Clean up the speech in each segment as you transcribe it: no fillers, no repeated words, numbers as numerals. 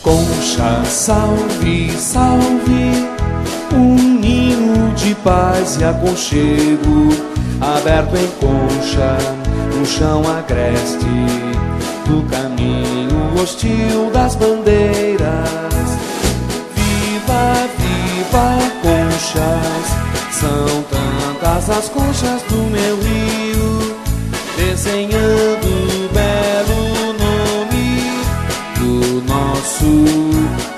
Concha, salve, salve, um ninho de paz e aconchego, aberto em concha, no chão agreste, do caminho hostil das bandeiras. Viva, viva, conchas, são tantas as conchas do meu rio, desenhando o belo nome do nosso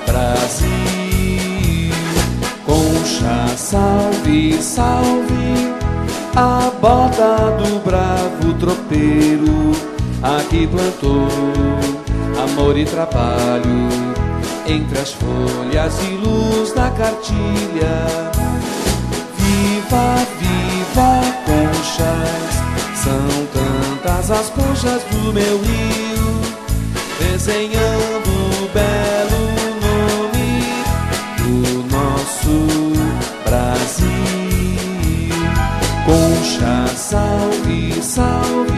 Brasil. Concha, salve, salve, a bota do bravo tropeiro, aqui plantou amor e trabalho, entre as folhas e luz da cartilha. Viva, viva, conchas, são tantas as conchas do meu rio, desenhando o belo nome do nosso Brasil. Concha, salve, salve,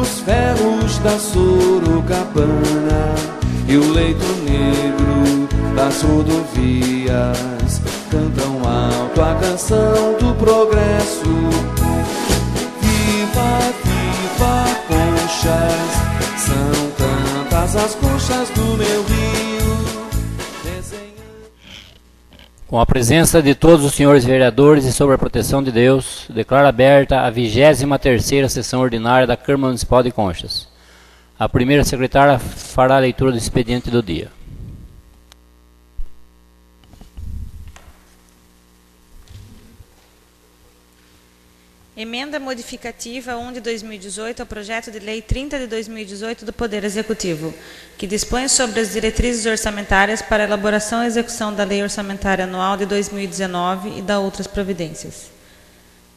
os ferros da Sorocabana e o leito negro das rodovias cantam alto a canção do progresso. Viva, viva, conchas, são tantas as conchas do meu rio, desenhando... Com a presença de todos os senhores vereadores e sob a proteção de Deus, declaro aberta a 23ª sessão ordinária da Câmara Municipal de Conchas. A primeira secretária fará a leitura do expediente do dia. Emenda modificativa 1 de 2018 ao projeto de lei 30 de 2018 do Poder Executivo, que dispõe sobre as diretrizes orçamentárias para a elaboração e execução da Lei Orçamentária Anual de 2019 e da outras providências.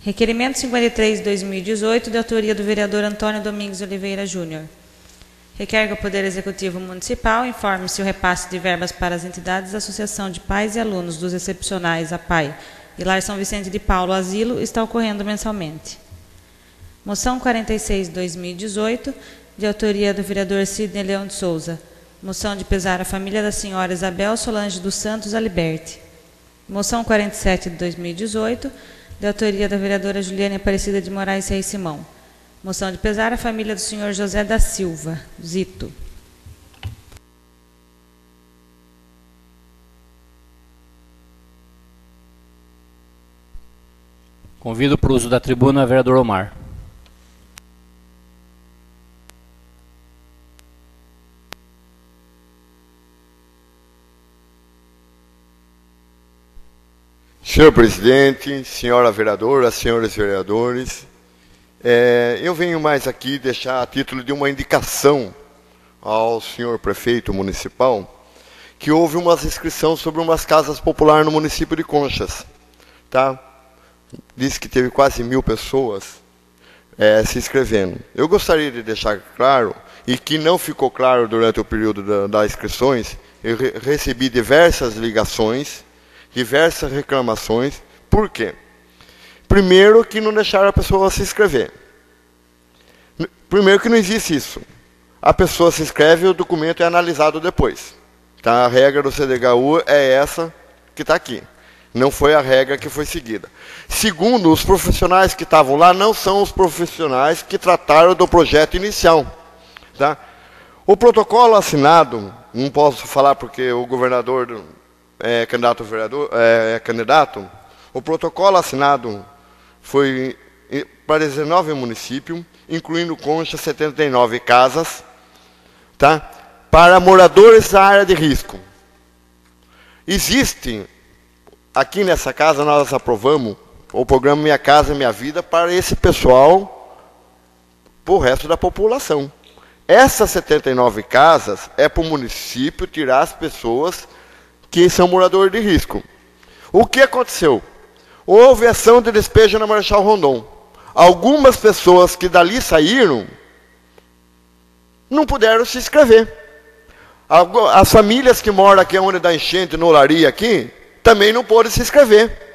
Requerimento 53 de 2018, de autoria do vereador Antônio Domingues Oliveira Júnior. Requer que o Poder Executivo Municipal informe se o repasse de verbas para as entidades da Associação de Pais e Alunos dos Excepcionais, APAI, e Lar São Vicente de Paulo Asilo está ocorrendo mensalmente. Moção 46 de 2018, de autoria do vereador Sidney Leão de Souza. Moção de pesar à família da senhora Isabel Solange dos Santos Aliberti. Moção 47 de 2018, de autoria da vereadora Juliane Aparecida de Moraes Reis Simão. Moção de pesar à família do senhor José da Silva, Zito. Convido para o uso da tribuna o vereador Omar. Senhor presidente, senhora vereadora, senhores vereadores, eu venho mais aqui deixar a título de uma indicação ao senhor prefeito municipal que houve uma inscrição sobre umas casas populares no município de Conchas, tá? Diz que teve quase 1000 pessoas se inscrevendo. Eu gostaria de deixar claro, e que não ficou claro durante o período das inscrições, eu recebi diversas ligações, diversas reclamações. Por quê? Primeiro, que não deixaram a pessoa se inscrever. Primeiro, que não existe isso. A pessoa se inscreve e o documento é analisado depois. Tá? A regra do CDHU é essa que está aqui. Não foi a regra que foi seguida. Segundo, os profissionais que estavam lá não são os profissionais que trataram do projeto inicial. Tá? O protocolo assinado, não posso falar porque o governador é candidato a vereador, candidato. O protocolo assinado foi para 19 municípios, incluindo Concha, 79 casas, tá? Para moradores da área de risco. Existe, aqui nessa casa nós aprovamos o programa Minha Casa Minha Vida para esse pessoal, para o resto da população. Essas 79 casas é para o município tirar as pessoas que são moradores de risco. O que aconteceu? Houve ação de despejo na Marechal Rondon. Algumas pessoas que dali saíram não puderam se inscrever. As famílias que moram aqui onde dá enchente, no Olaria aqui, também não podem se inscrever.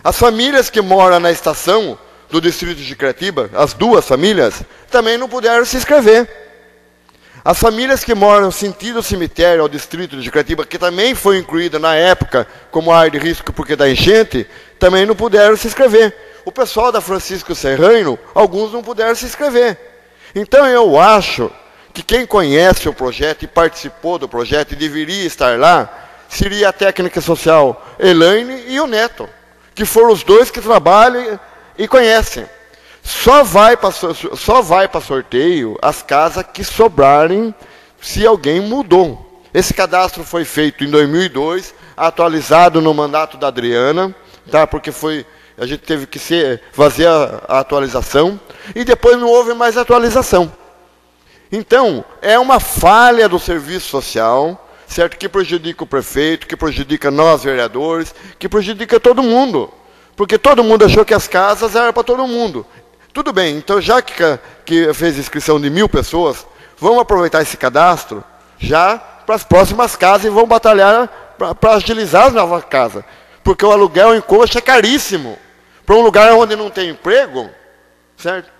As famílias que moram na estação do distrito de Cretiba, as duas famílias, também não puderam se inscrever. As famílias que moram sentido cemitério ao distrito de Jucratiba, que também foi incluída na época como área de risco porque da enchente, também não puderam se inscrever. O pessoal da Francisco Serrano, alguns não puderam se inscrever. Então eu acho que quem conhece o projeto e participou do projeto e deveria estar lá, seria a técnica social Elaine e o Neto, que foram os dois que trabalham e conhecem. Só vai para sorteio as casas que sobrarem se alguém mudou. Esse cadastro foi feito em 2002, atualizado no mandato da Adriana, tá? Porque a gente teve que fazer a atualização, e depois não houve mais atualização. Então, é uma falha do serviço social, certo? Que prejudica o prefeito, que prejudica nós vereadores, que prejudica todo mundo. Porque todo mundo achou que as casas eram para todo mundo. Tudo bem, então já que fez inscrição de 1.000 pessoas, vamos aproveitar esse cadastro já para as próximas casas e vamos batalhar para agilizar as novas casas. Porque o aluguel em Concha é caríssimo. Para um lugar onde não tem emprego, certo?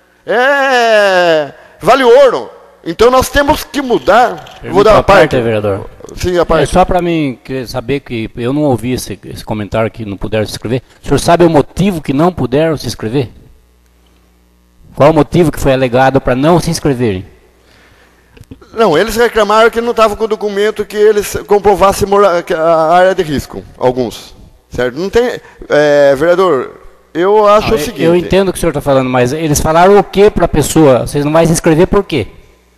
Vale ouro. Então nós temos que mudar. Vou dar uma parte, vereador. Sim, a parte. É só para mim saber que eu não ouvi esse comentário que não puderam se inscrever. O senhor sabe o motivo que não puderam se inscrever? Qual o motivo que foi alegado para não se inscreverem? Não, eles reclamaram que não estava com o documento que eles comprovassem a área de risco, alguns. Certo? Não tem... vereador, eu acho o seguinte... Eu entendo o que o senhor está falando, mas eles falaram o que para a pessoa? Vocês não vão se inscrever por quê?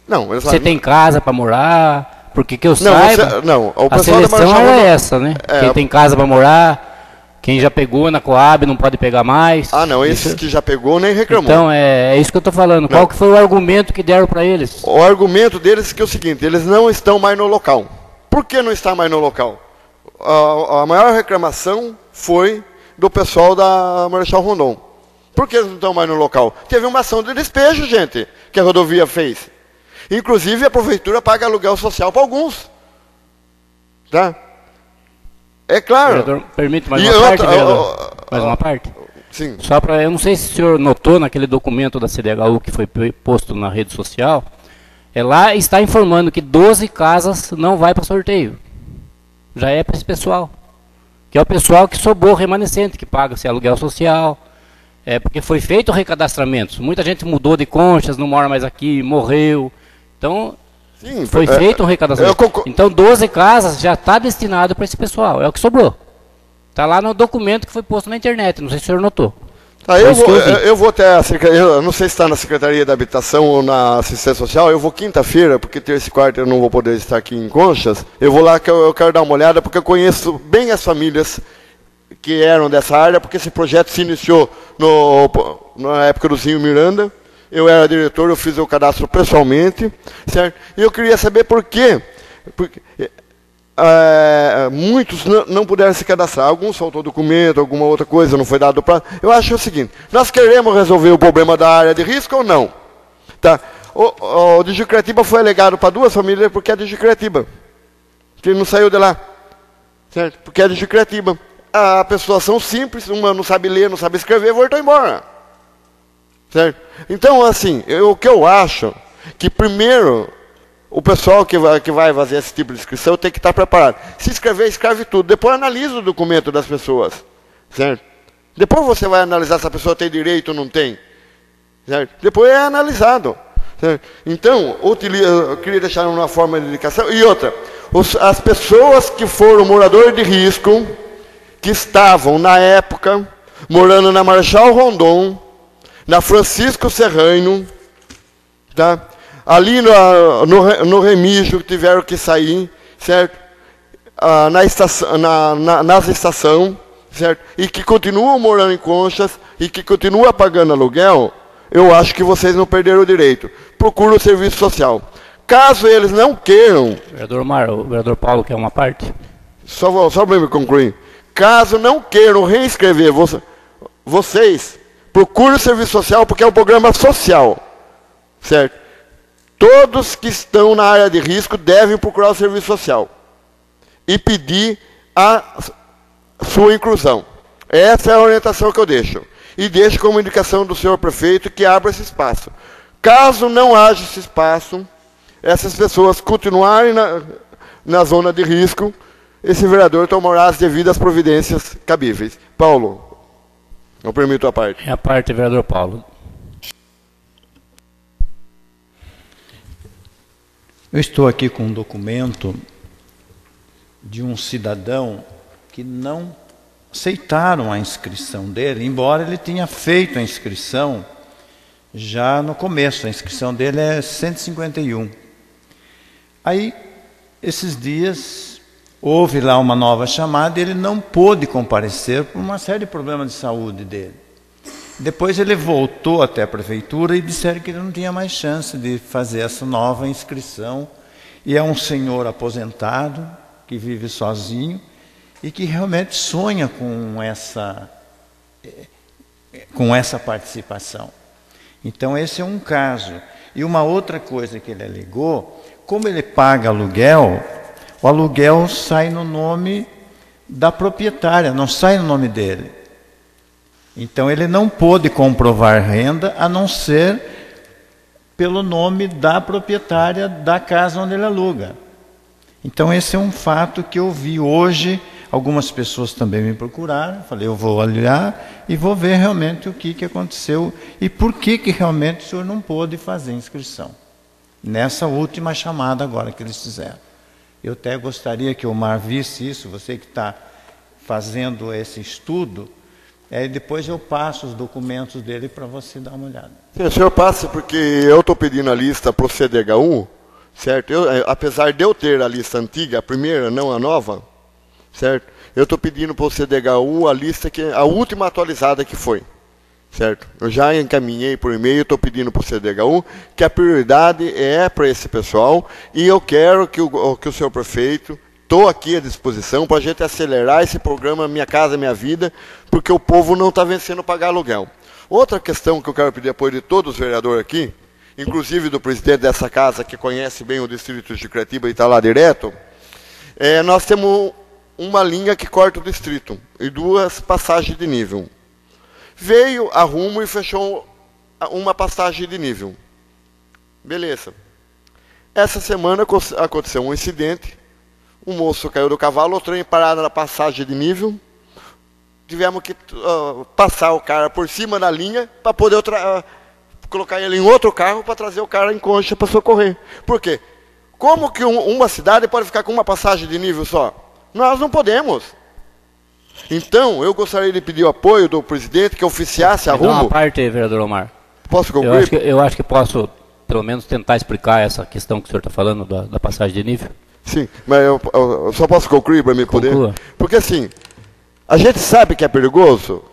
Não, eles Você tem casa para morar? Porque que eu não, saiba, a seleção era essa, né? Quem tem casa para morar... Quem já pegou na Coab não pode pegar mais. Ah, não, esses que já pegou nem reclamou. Então, é isso que eu estou falando. Não. Qual que foi o argumento que deram para eles? O argumento deles é que é o seguinte, eles não estão mais no local. Por que não está mais no local? A maior reclamação foi do pessoal da Marechal Rondon. Por que eles não estão mais no local? Teve uma ação de despejo, gente, que a rodovia fez. Inclusive, a prefeitura paga aluguel social para alguns. Tá? É claro. Vereador, permite mais uma parte, vereador? Mais uma parte? Sim. Só para, eu não sei se o senhor notou naquele documento da CDHU que foi posto na rede social, lá está informando que 12 casas não vai para sorteio. Já é para esse pessoal. Que é o pessoal que sobrou remanescente, que paga esse aluguel social. Porque foi feito o recadastramento. Muita gente mudou de Conchas, não mora mais aqui, morreu. Então... Sim, foi feito um recadastramento. Então 12 casas já está destinado para esse pessoal. É o que sobrou. Está lá no documento que foi posto na internet. Não sei se o senhor notou. Eu vou até a Secretaria, eu não sei se está na Secretaria da Habitação ou na Assistência Social. Eu vou quinta-feira, porque terça e quarta eu não vou poder estar aqui em Conchas. Eu vou lá que eu quero dar uma olhada, porque eu conheço bem as famílias que eram dessa área, porque esse projeto se iniciou na época do Zinho Miranda. Eu era diretor, eu fiz o cadastro pessoalmente, certo? E eu queria saber por quê. Porque muitos não puderam se cadastrar. Alguns faltou documento, alguma outra coisa não foi dado para... Eu acho o seguinte, nós queremos resolver o problema da área de risco ou não? Tá? O de Jucratiba foi alegado para 2 famílias porque é de Jucratiba. Que ele não saiu de lá. Certo? Porque é de Jucratiba. A pessoa são simples, uma não sabe ler, não sabe escrever, voltou embora. Certo? Então, assim, o que eu acho, que primeiro, o pessoal que vai fazer esse tipo de inscrição tem que estar preparado. Se inscrever, escreve tudo. Depois analisa o documento das pessoas. Certo? Depois você vai analisar se a pessoa tem direito ou não tem. Certo? Depois é analisado. Certo? Então, eu queria deixar uma forma de indicação. E outra, as pessoas que foram moradores de risco, que estavam, na época, morando na Marechal Rondon, na Francisco Serrano, tá? Ali no Remígio tiveram que sair, certo? Nas estações, certo? E que continuam morando em Conchas e que continuam pagando aluguel, eu acho que vocês não perderam o direito. Procura o serviço social. Caso eles não queiram... O vereador Paulo quer uma parte? Só para me concluir. Caso não queiram reescrever vocês... Procure o serviço social porque é um programa social, certo? Todos que estão na área de risco devem procurar o serviço social e pedir a sua inclusão. Essa é a orientação que eu deixo. E deixo como indicação do senhor prefeito que abra esse espaço. Caso não haja esse espaço, essas pessoas continuarem na zona de risco, esse vereador tomará as devidas providências cabíveis. Paulo, eu permito a parte. É a parte, vereador Paulo. Eu estou aqui com um documento de um cidadão que não aceitaram a inscrição dele, embora ele tenha feito a inscrição já no começo. A inscrição dele é 151. Aí, esses dias, houve lá uma nova chamada e ele não pôde comparecer por uma série de problemas de saúde dele. Depois ele voltou até a prefeitura e disseram que ele não tinha mais chance de fazer essa nova inscrição. E é um senhor aposentado, que vive sozinho e que realmente sonha com essa participação. Então esse é um caso. E uma outra coisa que ele alegou, como ele paga aluguel, o aluguel sai no nome da proprietária, não sai no nome dele. Então ele não pôde comprovar renda a não ser pelo nome da proprietária da casa onde ele aluga. Então esse é um fato que eu vi hoje. Algumas pessoas também me procuraram. Falei, eu vou olhar e vou ver realmente o que aconteceu e por que realmente o senhor não pôde fazer inscrição. Nessa última chamada agora que eles fizeram. Eu até gostaria que o Omar visse isso, você que está fazendo esse estudo. Depois eu passo os documentos dele para você dar uma olhada. Sim, o senhor passa, porque eu estou pedindo a lista para o CDH1, certo? Apesar de eu ter a lista antiga, a primeira, não a nova, certo? Eu estou pedindo para o CDH1 a lista, a última atualizada que foi, certo? Eu já encaminhei por e-mail, estou pedindo para o CDH1 que a prioridade é para esse pessoal e eu quero que o senhor prefeito... Estou aqui à disposição para a gente acelerar esse programa Minha Casa Minha Vida, porque o povo não está vencendo pagar aluguel. Outra questão que eu quero pedir apoio de todos os vereadores aqui, inclusive do presidente dessa casa, que conhece bem o distrito de Jucretiba e está lá direto, nós temos uma linha que corta o distrito e 2 passagens de nível. Veio a Rumo e fechou uma passagem de nível. Beleza. Essa semana aconteceu um incidente. Um moço caiu do cavalo, o trem parado na passagem de nível. Tivemos que passar o cara por cima da linha para poder colocar ele em outro carro para trazer o cara em concha para socorrer. Por quê? Como que uma cidade pode ficar com uma passagem de nível só? Nós não podemos. Então, eu gostaria de pedir o apoio do presidente que oficiasse a Rumo. Uma parte, vereador Omar. Posso concluir? Eu acho que posso, pelo menos, tentar explicar essa questão que o senhor está falando da passagem de nível. Sim, mas eu só posso concluir para me poder? Conclua. Porque assim, a gente sabe que é perigoso,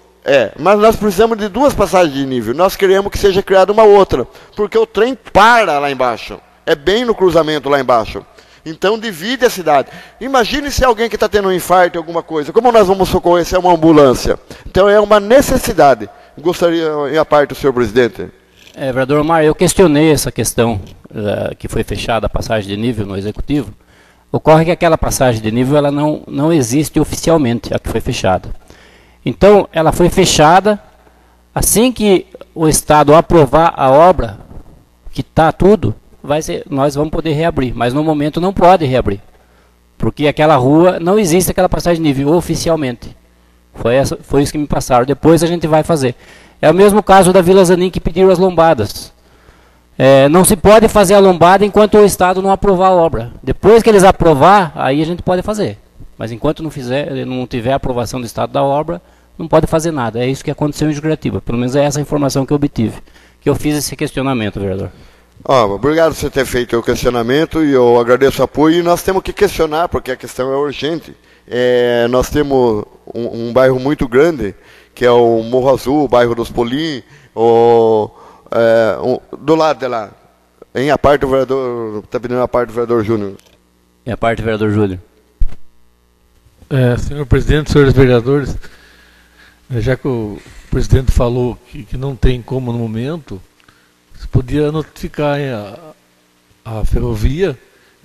mas nós precisamos de 2 passagens de nível. Nós queremos que seja criada uma outra, porque o trem para lá embaixo. É bem no cruzamento lá embaixo. Então divide a cidade. Imagine se alguém que está tendo um infarto, alguma coisa. Como nós vamos socorrer se é uma ambulância? Então é uma necessidade. Gostaria, em a parte do senhor presidente. Vereador Omar, eu questionei essa questão que foi fechada a passagem de nível no Executivo. Ocorre que aquela passagem de nível ela não existe oficialmente, a que foi fechada. Então, ela foi fechada, assim que o Estado aprovar a obra, que está tudo, nós vamos poder reabrir. Mas no momento não pode reabrir, porque aquela rua, não existe aquela passagem de nível oficialmente. Foi isso que me passaram, depois a gente vai fazer. É o mesmo caso da Vila Zanin que pediram as lombadas. Não se pode fazer a lombada enquanto o Estado não aprovar a obra. Depois que eles aprovar, aí a gente pode fazer. Mas enquanto não tiver a aprovação do Estado da obra, não pode fazer nada. É isso que aconteceu em Jucretiba. Pelo menos é essa a informação que eu obtive. Que eu fiz esse questionamento, vereador. Obrigado por você ter feito o questionamento e eu agradeço o apoio. E nós temos que questionar, porque a questão é urgente. Nós temos um bairro muito grande, que é o Morro Azul, o bairro dos Polim, do lado de lá. A parte do vereador. Está pedindo a parte do vereador Júnior. A parte do vereador Júnior. Senhor presidente, senhores vereadores, já que o presidente falou que não tem como no momento, você podia notificar a ferrovia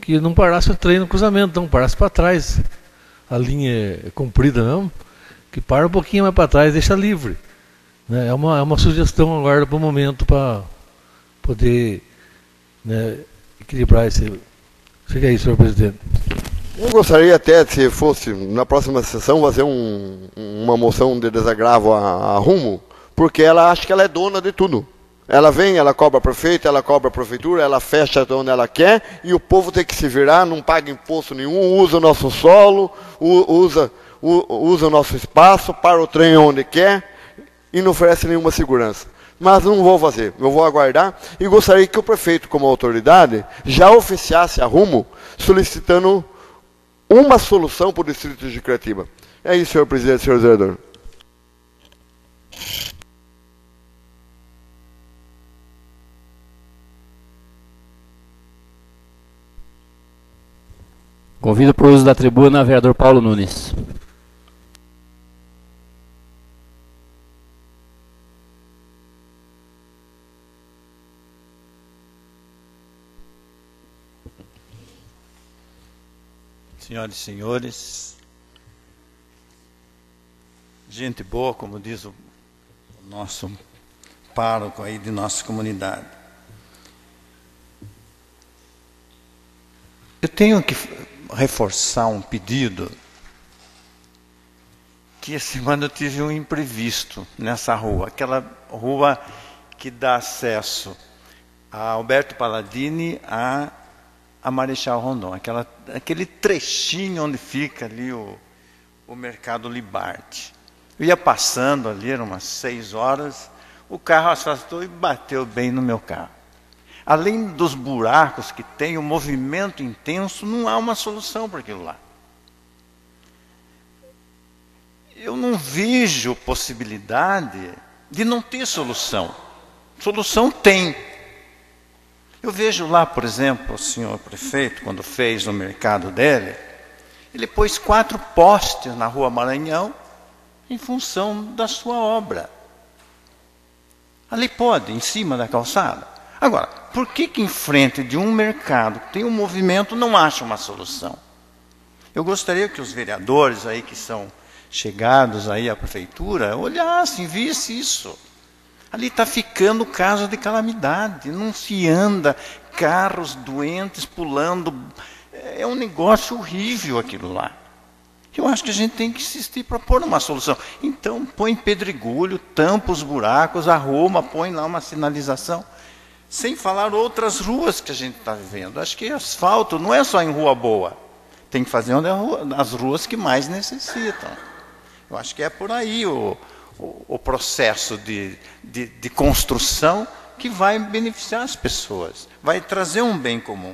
que não parasse o trem no cruzamento, não parasse para trás. A linha é comprida mesmo, que para um pouquinho mais para trás, deixa livre. É uma sugestão agora para o momento, para poder equilibrar esse... Seria isso, senhor presidente. Eu gostaria até, se fosse na próxima sessão, fazer uma moção de desagravo a Rumo, porque ela acha que ela é dona de tudo. Ela vem, ela cobra prefeito, ela cobra a prefeitura, ela fecha onde ela quer, e o povo tem que se virar, não paga imposto nenhum, usa o nosso solo, usa o nosso espaço, para o trem onde quer, e não oferece nenhuma segurança. Mas não vou fazer, eu vou aguardar, e gostaria que o prefeito, como autoridade, já oficiasse a Rumo, solicitando uma solução para o distrito de Curitiba. É isso, senhor presidente, senhor vereador. Convido para o uso da tribuna o vereador Paulo Nunes. Senhoras e senhores, gente boa, como diz o nosso pároco aí de nossa comunidade. Eu tenho que reforçar um pedido, que essa semana eu tive um imprevisto nessa rua, aquela rua que dá acesso a Alberto Palladini, a Marechal Rondon, aquele trechinho onde fica ali o Mercado Libarte. Eu ia passando ali, eram umas 6 horas, o carro asfaltou e bateu bem no meu carro. Além dos buracos que tem, o movimento intenso, não há uma solução para aquilo lá. Eu não vejo possibilidade de não ter solução. Solução tem. Eu vejo lá, por exemplo, o senhor prefeito, quando fez o mercado dele, ele pôs 4 postes na Rua Maranhão em função da sua obra. Ali pode, em cima da calçada. Agora, por que em frente de um mercado que tem um movimento não acha uma solução? Eu gostaria que os vereadores aí que são chegados aí à prefeitura olhassem, vissem isso. Ali está ficando caso de calamidade, não se anda, carros doentes pulando, é um negócio horrível aquilo lá. Eu acho que a gente tem que insistir para pôr uma solução. Então, põe pedregulho, tampa os buracos, arruma, põe lá uma sinalização. Sem falar outras ruas que a gente está vivendo. Acho que asfalto não é só em rua boa. Tem que fazer as ruas que mais necessitam. Eu acho que é por aí o processo de construção que vai beneficiar as pessoas. Vai trazer um bem comum.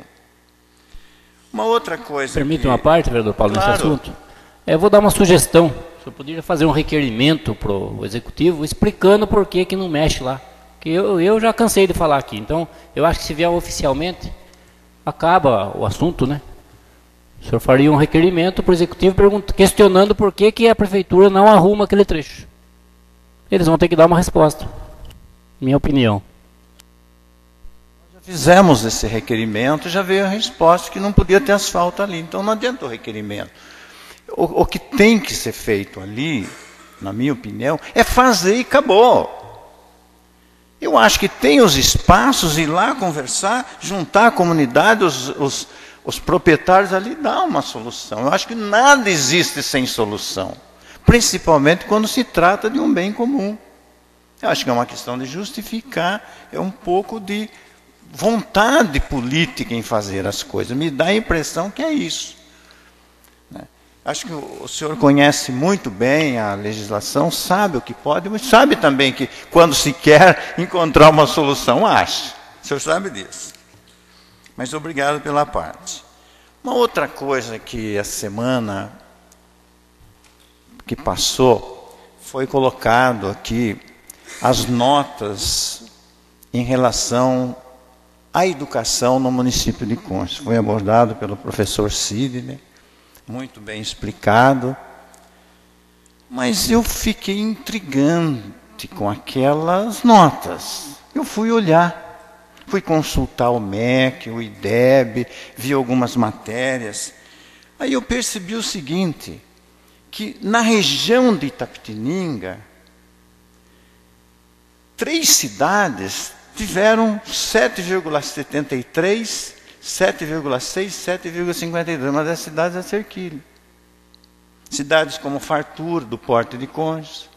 Uma outra coisa... Permite uma parte, vereador Paulo, claro, nesse assunto? Eu vou dar uma sugestão. O senhor poderia fazer um requerimento para o executivo explicando por que não mexe lá. Que eu já cansei de falar aqui. Então, eu acho que se vier oficialmente, acaba o assunto, né? O senhor faria um requerimento para o executivo questionando por que a prefeitura não arruma aquele trecho. Eles vão ter que dar uma resposta. Minha opinião. Já fizemos esse requerimento, já veio a resposta que não podia ter asfalto ali. Então, não adianta o requerimento. O que tem que ser feito ali, na minha opinião, é fazer e acabou. Eu acho que tem os espaços, ir lá conversar, juntar a comunidade, os proprietários ali, dar uma solução. Eu acho que nada existe sem solução, principalmente quando se trata de um bem comum. Eu acho que é uma questão de justificar, é um pouco de vontade política em fazer as coisas. Me dá a impressão que é isso. Acho que o senhor conhece muito bem a legislação, sabe o que pode, mas sabe também que quando se quer encontrar uma solução, acha. O senhor sabe disso. Mas obrigado pela parte. Uma outra coisa que a semana que passou, foi colocado aqui as notas em relação à educação no município de Conchas. Foi abordado pelo professor Sidney, muito bem explicado, mas eu fiquei intrigante com aquelas notas. Eu fui olhar, fui consultar o MEC, o IDEB, vi algumas matérias. Aí eu percebi o seguinte, que na região de Itapetininga, 3 cidades tiveram 7,73, 7,6, 7,52. Uma das cidades é Cerquilho. Cidades como Fartura, do Porto de Conchas.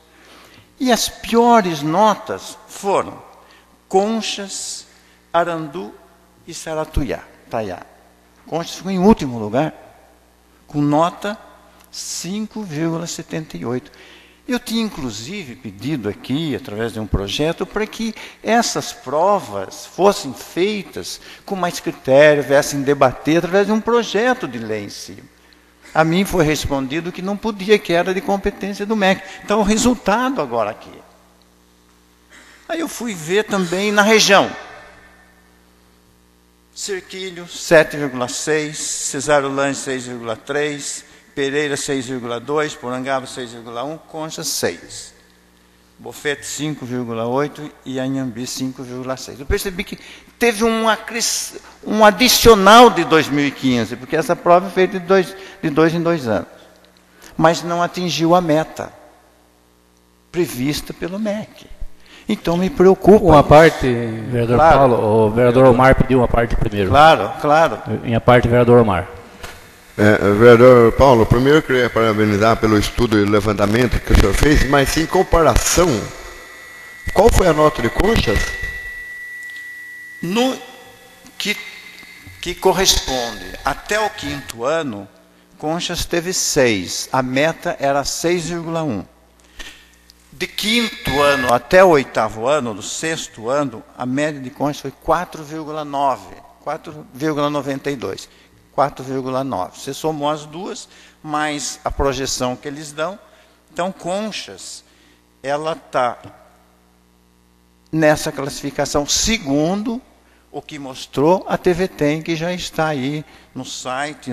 E as piores notas foram Conchas, Arandu e Saratuiá. Conchas ficou em último lugar, com nota 5,78. Eu tinha, inclusive, pedido aqui, através de um projeto, para que essas provas fossem feitas com mais critério, viessem debater através de um projeto de lei em si. A mim foi respondido que não podia, que era de competência do MEC. Então, o resultado agora aqui. Aí eu fui ver também na região. Cerquilho, 7,6, Cesário Lange, 6,3, Pereira, 6,2, Porangaba, 6,1, Conchas, 6. Bofete, 5,8 e Anhambi, 5,6. Eu percebi que teve um adicional de 2015, porque essa prova é feita de dois em 2 anos. Mas não atingiu a meta prevista pelo MEC. Então me preocupa. Uma parte, vereador Claro. Paulo, o vereador Omar pediu uma parte primeiro. Claro, claro. Minha parte, vereador Omar. Vereador Paulo, primeiro eu queria parabenizar pelo estudo e levantamento que o senhor fez, mas em comparação, qual foi a nota de Conchas? No que corresponde até o 5º ano, Conchas teve 6. A meta era 6,1. De 5º ano até o 8º ano, do 6º ano, a média de Conchas foi 4,9, 4,92. 4,9. Você somou as duas, mais a projeção que eles dão. Então, Conchas, ela está nessa classificação, segundo o que mostrou a TV Tem, que já está aí no site,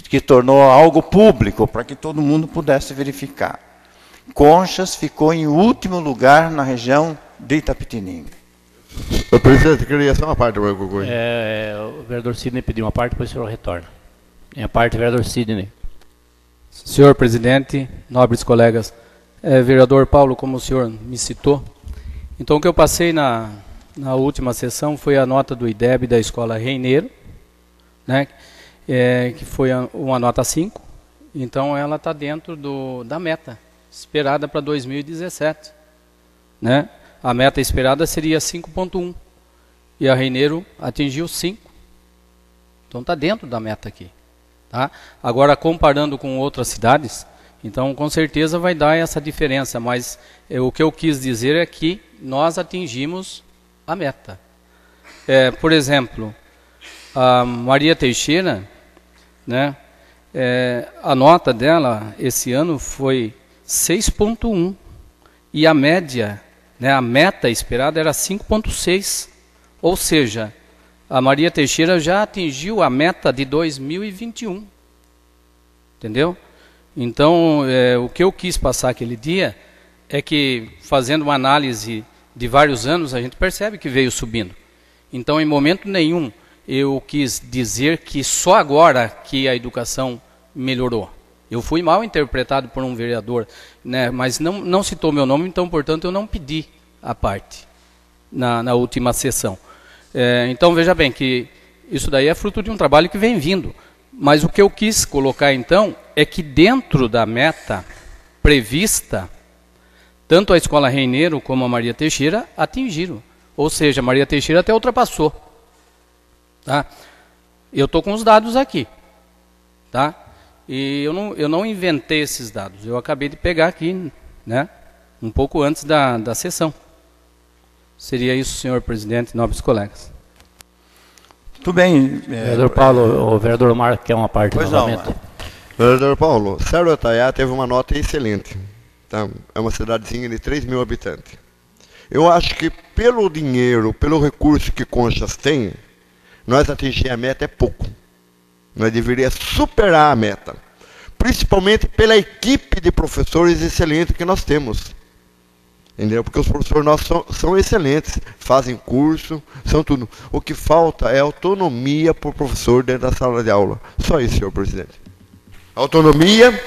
que tornou algo público, para que todo mundo pudesse verificar. Conchas ficou em último lugar na região de Itapetininga. Presidente, queria só uma parte do meu concurso. O vereador Sidney pediu uma parte, depois o senhor retorna. Minha parte, vereador Sidney. Senhor presidente, nobres colegas, vereador Paulo, como o senhor me citou, então o que eu passei na última sessão foi a nota do IDEB da Escola Reineiro, né, que foi uma nota 5, então ela está dentro da meta esperada para 2017, né? A meta esperada seria 5,1 e a Reineiro atingiu 5. Então está dentro da meta aqui. Tá? Agora, comparando com outras cidades, então com certeza vai dar essa diferença, mas o que eu quis dizer é que nós atingimos a meta. Por exemplo, a Maria Teixeira, né, a nota dela esse ano foi 6,1 e a média, né, a meta esperada era 5,6, ou seja, a Maria Teixeira já atingiu a meta de 2021, entendeu? Então, o que eu quis passar aquele dia é que, fazendo uma análise de vários anos, a gente percebe que veio subindo. Então, em momento nenhum, eu quis dizer que só agora que a educação melhorou. Eu fui mal interpretado por um vereador, né, mas não citou meu nome, então, portanto, eu não pedi a parte na última sessão. Então, veja bem que isso daí é fruto de um trabalho que vem vindo. Mas o que eu quis colocar, então, é que dentro da meta prevista, tanto a Escola Reineiro como a Maria Teixeira atingiram. Ou seja, a Maria Teixeira até ultrapassou. Tá? Eu estou com os dados aqui. Tá? E eu não inventei esses dados, eu acabei de pegar aqui, né, um pouco antes da sessão. Seria isso, senhor presidente, nobres colegas. Tudo bem. Vereador Paulo, o vereador Omar quer uma parte novamente. Vereador Paulo, Sarutaiá teve uma nota excelente. Tá? É uma cidadezinha de 3 mil habitantes. Eu acho que pelo dinheiro, pelo recurso que Conchas tem, nós atingir a meta é pouco. Nós deveríamos superar a meta, principalmente pela equipe de professores excelentes que nós temos. Entendeu? Porque os professores nossos são excelentes, fazem curso, são tudo. O que falta é autonomia para o professor dentro da sala de aula. Só isso, senhor presidente. Autonomia,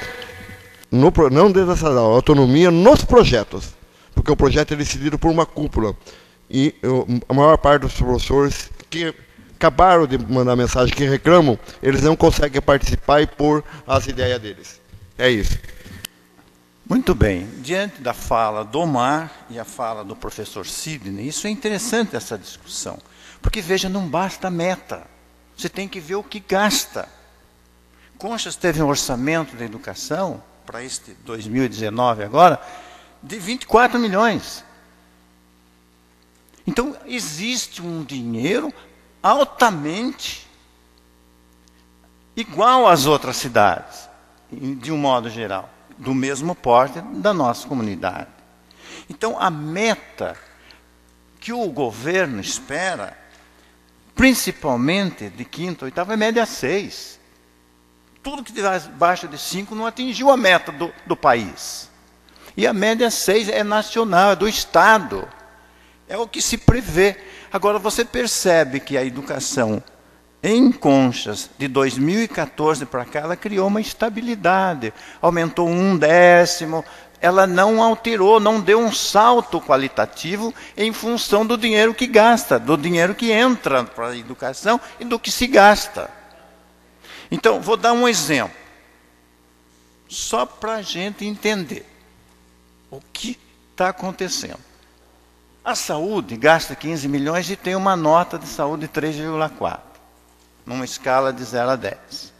não dentro da sala de aula, autonomia nos projetos. Porque o projeto é decidido por uma cúpula. E a maior parte dos professores que acabaram de mandar mensagem que reclamam, eles não conseguem participar e pôr as ideias deles. É isso. Muito bem. Diante da fala do Omar e a fala do professor Sidney, isso é interessante, essa discussão. Porque, veja, não basta a meta. Você tem que ver o que gasta. Conchas teve um orçamento da educação, para este 2019 agora, de 24 milhões. Então, existe um dinheiro altamente igual às outras cidades, de um modo geral, do mesmo porte da nossa comunidade. Então, a meta que o governo espera, principalmente de quinta, oitava, é média 6. Tudo que tiver abaixo de 5 não atingiu a meta do país. E a média 6 é nacional, é do Estado. É o que se prevê. Agora, você percebe que a educação em Conchas, de 2014 para cá, ela criou uma estabilidade. Aumentou 1/10, ela não alterou, não deu um salto qualitativo em função do dinheiro que gasta, do dinheiro que entra para a educação e do que se gasta. Então, vou dar um exemplo, só para a gente entender o que está acontecendo. A saúde gasta 15 milhões e tem uma nota de saúde de 3,4, numa escala de 0 a 10.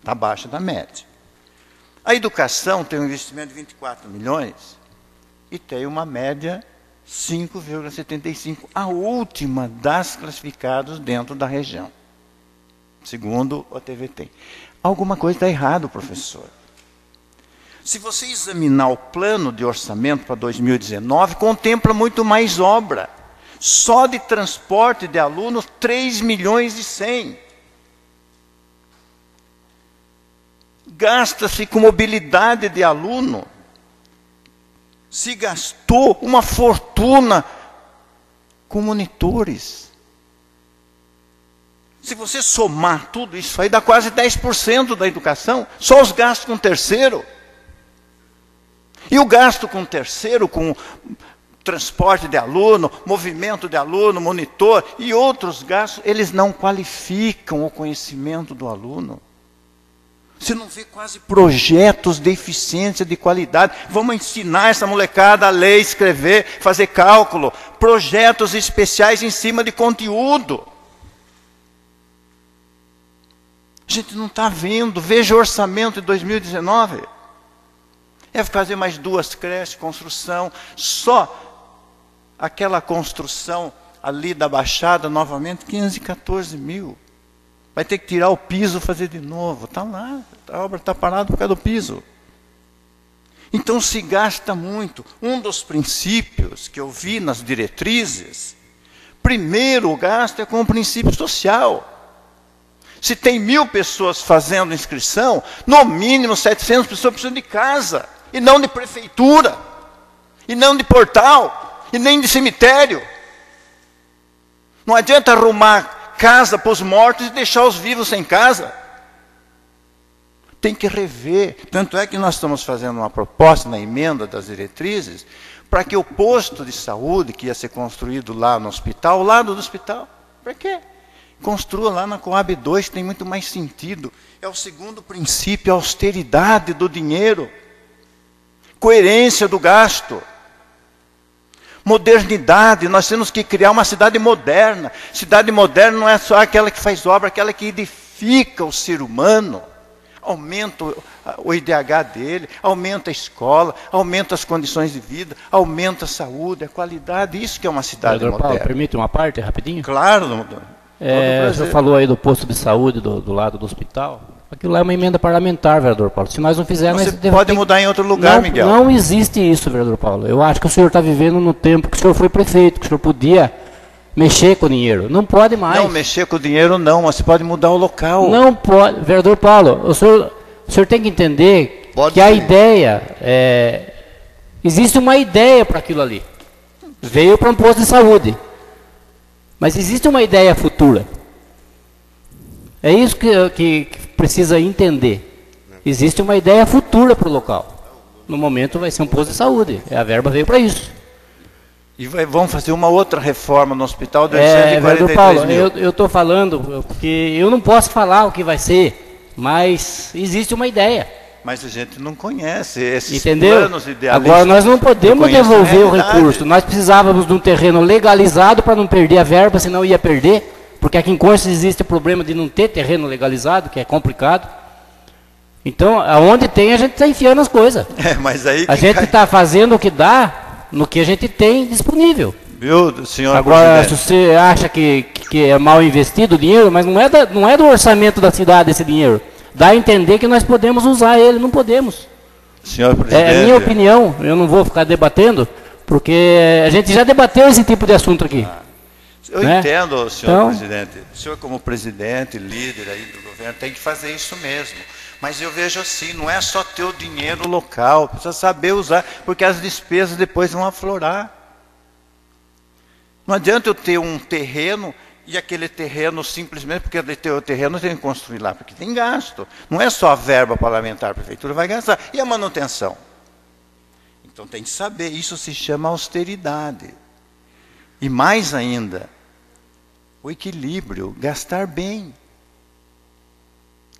Está abaixo da média. A educação tem um investimento de 24 milhões e tem uma média 5,75, a última das classificadas dentro da região, segundo o TVT. Alguma coisa está errado, professor. Se você examinar o plano de orçamento para 2019, contempla muito mais obra. Só de transporte de alunos, 3 milhões e 100. Gasta-se com mobilidade de aluno. Se gastou uma fortuna com monitores. Se você somar tudo isso aí, dá quase 10% da educação, só os gastos com terceiro. E o gasto com terceiro, com transporte de aluno, movimento de aluno, monitor e outros gastos, eles não qualificam o conhecimento do aluno. Você não vê quase projetos de eficiência, de qualidade. Vamos ensinar essa molecada a ler, escrever, fazer cálculo. Projetos especiais em cima de conteúdo. A gente não está vendo. Veja o orçamento de 2019. É fazer mais 2 creches, construção. Só aquela construção ali da Baixada, novamente, 514 mil. Vai ter que tirar o piso, fazer de novo. Está lá, a obra está parada por causa do piso. Então se gasta muito. Um dos princípios que eu vi nas diretrizes, primeiro o gasto é com o princípio social. Se tem 1.000 pessoas fazendo inscrição, no mínimo 700 pessoas precisam de casa. E não de prefeitura, e não de portal, e nem de cemitério. Não adianta arrumar casa para os mortos e deixar os vivos sem casa. Tem que rever. Tanto é que nós estamos fazendo uma proposta na emenda das diretrizes, para que o posto de saúde que ia ser construído lá no hospital, ao lado do hospital, para quê? Construa lá na Coab 2, tem muito mais sentido. É o segundo princípio, a austeridade do dinheiro. Coerência do gasto. Modernidade, nós temos que criar uma cidade moderna. Cidade moderna não é só aquela que faz obra, aquela que edifica o ser humano. Aumenta o IDH dele, aumenta a escola, aumenta as condições de vida, aumenta a saúde, a qualidade. Isso que é uma cidade Vereador moderna. Paulo, permite uma parte, rapidinho? Claro, doutor. O senhor falou aí do posto de saúde do lado do hospital. Aquilo lá é uma emenda parlamentar, vereador Paulo. Se nós não fizermos... Você pode mudar em outro lugar, Miguel. Não existe isso, vereador Paulo. Eu acho que o senhor está vivendo no tempo que o senhor foi prefeito, que o senhor podia mexer com o dinheiro. Não pode mais. Não, mexer com o dinheiro não, mas você pode mudar o local. Não pode. Vereador Paulo, o senhor tem que entender que a ideia... existe uma ideia para aquilo ali. Veio para um posto de saúde. Mas existe uma ideia futura. É isso que precisa entender. Existe uma ideia futura para o local. No momento vai ser um posto de saúde. A verba veio para isso. E vão fazer uma outra reforma no hospital de 843 Paulo, mil. eu estou falando, porque eu não posso falar o que vai ser, mas existe uma ideia. Mas a gente não conhece esses Entendeu? planos idealistas. Agora, nós não podemos devolver o recurso. Nós precisávamos de um terreno legalizado para não perder a verba, senão ia perder. Porque aqui em Conchas existe o problema de não ter terreno legalizado, que é complicado. Então, aonde tem, a gente está enfiando as coisas. Mas aí a gente está fazendo o que dá no que a gente tem disponível. Viu, senhor Agora, presidente? se você acha que é mal investido o dinheiro, mas não é do orçamento da cidade esse dinheiro. Dá a entender que nós podemos usar ele, não podemos. Senhor presidente. É a minha opinião, eu não vou ficar debatendo, porque a gente já debateu esse tipo de assunto aqui. Eu entendo, senhor então, presidente. O senhor, como presidente, líder aí do governo, tem que fazer isso mesmo. Mas eu vejo assim, não é só ter o dinheiro local, precisa saber usar, porque as despesas depois vão aflorar. Não adianta eu ter um terreno e aquele terreno simplesmente, porque o terreno tem que construir lá, porque tem gasto. Não é só a verba parlamentar, a prefeitura vai gastar. E a manutenção? Então tem que saber, isso se chama austeridade. E mais ainda, o equilíbrio, gastar bem.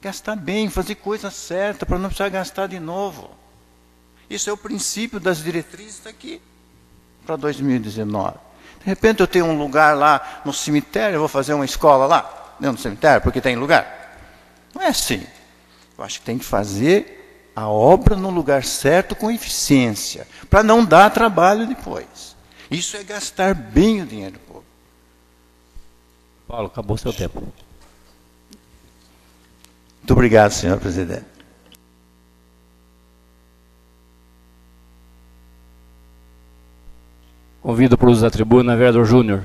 Gastar bem, fazer coisa certa, para não precisar gastar de novo. Isso é o princípio das diretrizes aqui, para 2019. De repente eu tenho um lugar lá no cemitério, eu vou fazer uma escola lá, dentro do cemitério, porque tem lugar. Não é assim. Eu acho que tem que fazer a obra no lugar certo, com eficiência, para não dar trabalho depois. Isso é gastar bem o dinheiro público. Paulo, acabou seu tempo. Muito obrigado, senhor presidente. Convido para o uso da tribuna, vereador Júnior.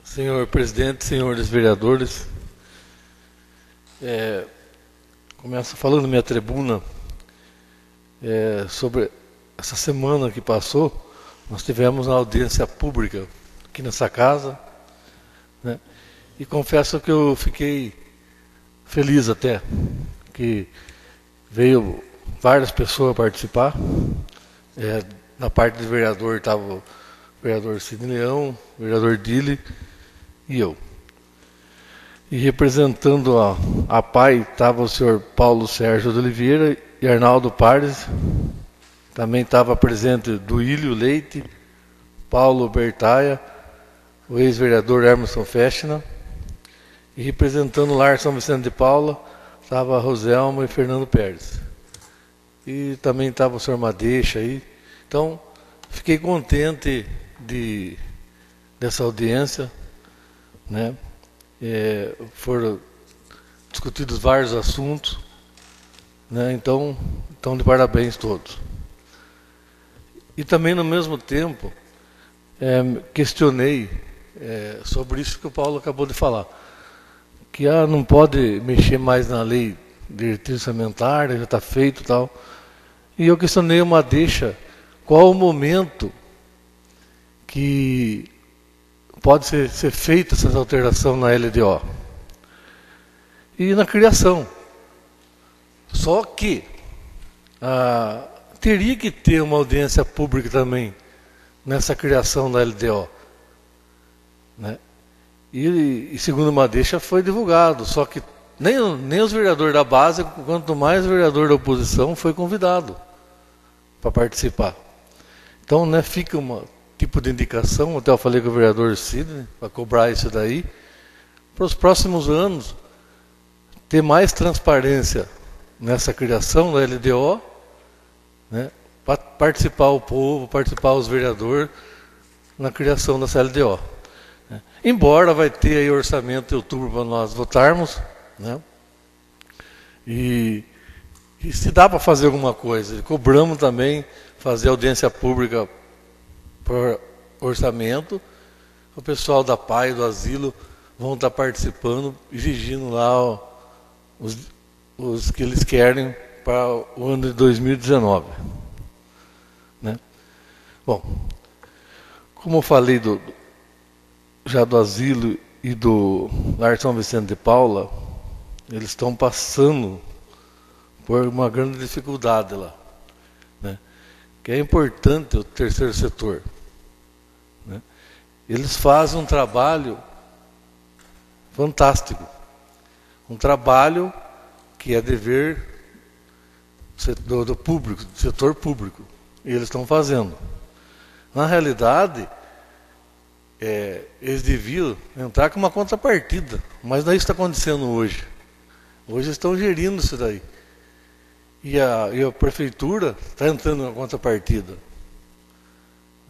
Senhor presidente, senhores vereadores, começo falando minha tribuna sobre essa semana que passou. Nós tivemos uma audiência pública aqui nessa casa, né? E confesso que eu fiquei feliz até, que veio várias pessoas participar. Na parte do vereador estava o vereador Sidney Leão, o vereador Dili e eu. E representando a PAI estava o senhor Paulo Sérgio de Oliveira e Arnaldo Pares. Também estava presente Duílio Leite, Paulo Bertaia, o ex-vereador Emerson Fechner. E representando o Lar São Vicente de Paula, estava Roselma e Fernando Pérez. E também estava o senhor Madeixa aí. Então, fiquei contente dessa audiência, né? Foram discutidos vários assuntos, né? Então de parabéns todos. E também, no mesmo tempo, questionei sobre isso que o Paulo acabou de falar, que não pode mexer mais na lei de diretriz orçamentária, já está feito e tal. E eu questionei uma deixa, qual o momento que pode ser feita essa alteração na LDO. E na criação. Só que teria que ter uma audiência pública também nessa criação da LDO, né? E segundo uma deixa foi divulgado, só que nem os vereadores da base, quanto mais o vereador da oposição foi convidado para participar. Então, né, fica um tipo de indicação, até eu falei com o vereador Sidney, para cobrar isso daí, para os próximos anos, ter mais transparência nessa criação da LDO, né, para participar o povo, participar os vereadores na criação dessa LDO. Né. Embora vai ter aí orçamento em outubro para nós votarmos, né, e se dá para fazer alguma coisa, cobramos também fazer audiência pública por orçamento, o pessoal da PAI e do asilo vão estar participando, exigindo lá os que eles querem para o ano de 2019. Né? Bom, como eu falei já do asilo e do Lar São Vicente de Paula, eles estão passando por uma grande dificuldade lá, né? Que é importante o terceiro setor, né? Eles fazem um trabalho fantástico, um trabalho que é dever do público, do setor público, e eles estão fazendo. Na realidade, eles deviam entrar com uma contrapartida, mas não é isso que está acontecendo hoje. Hoje estão gerindo isso daí. E a prefeitura está entrando na contrapartida.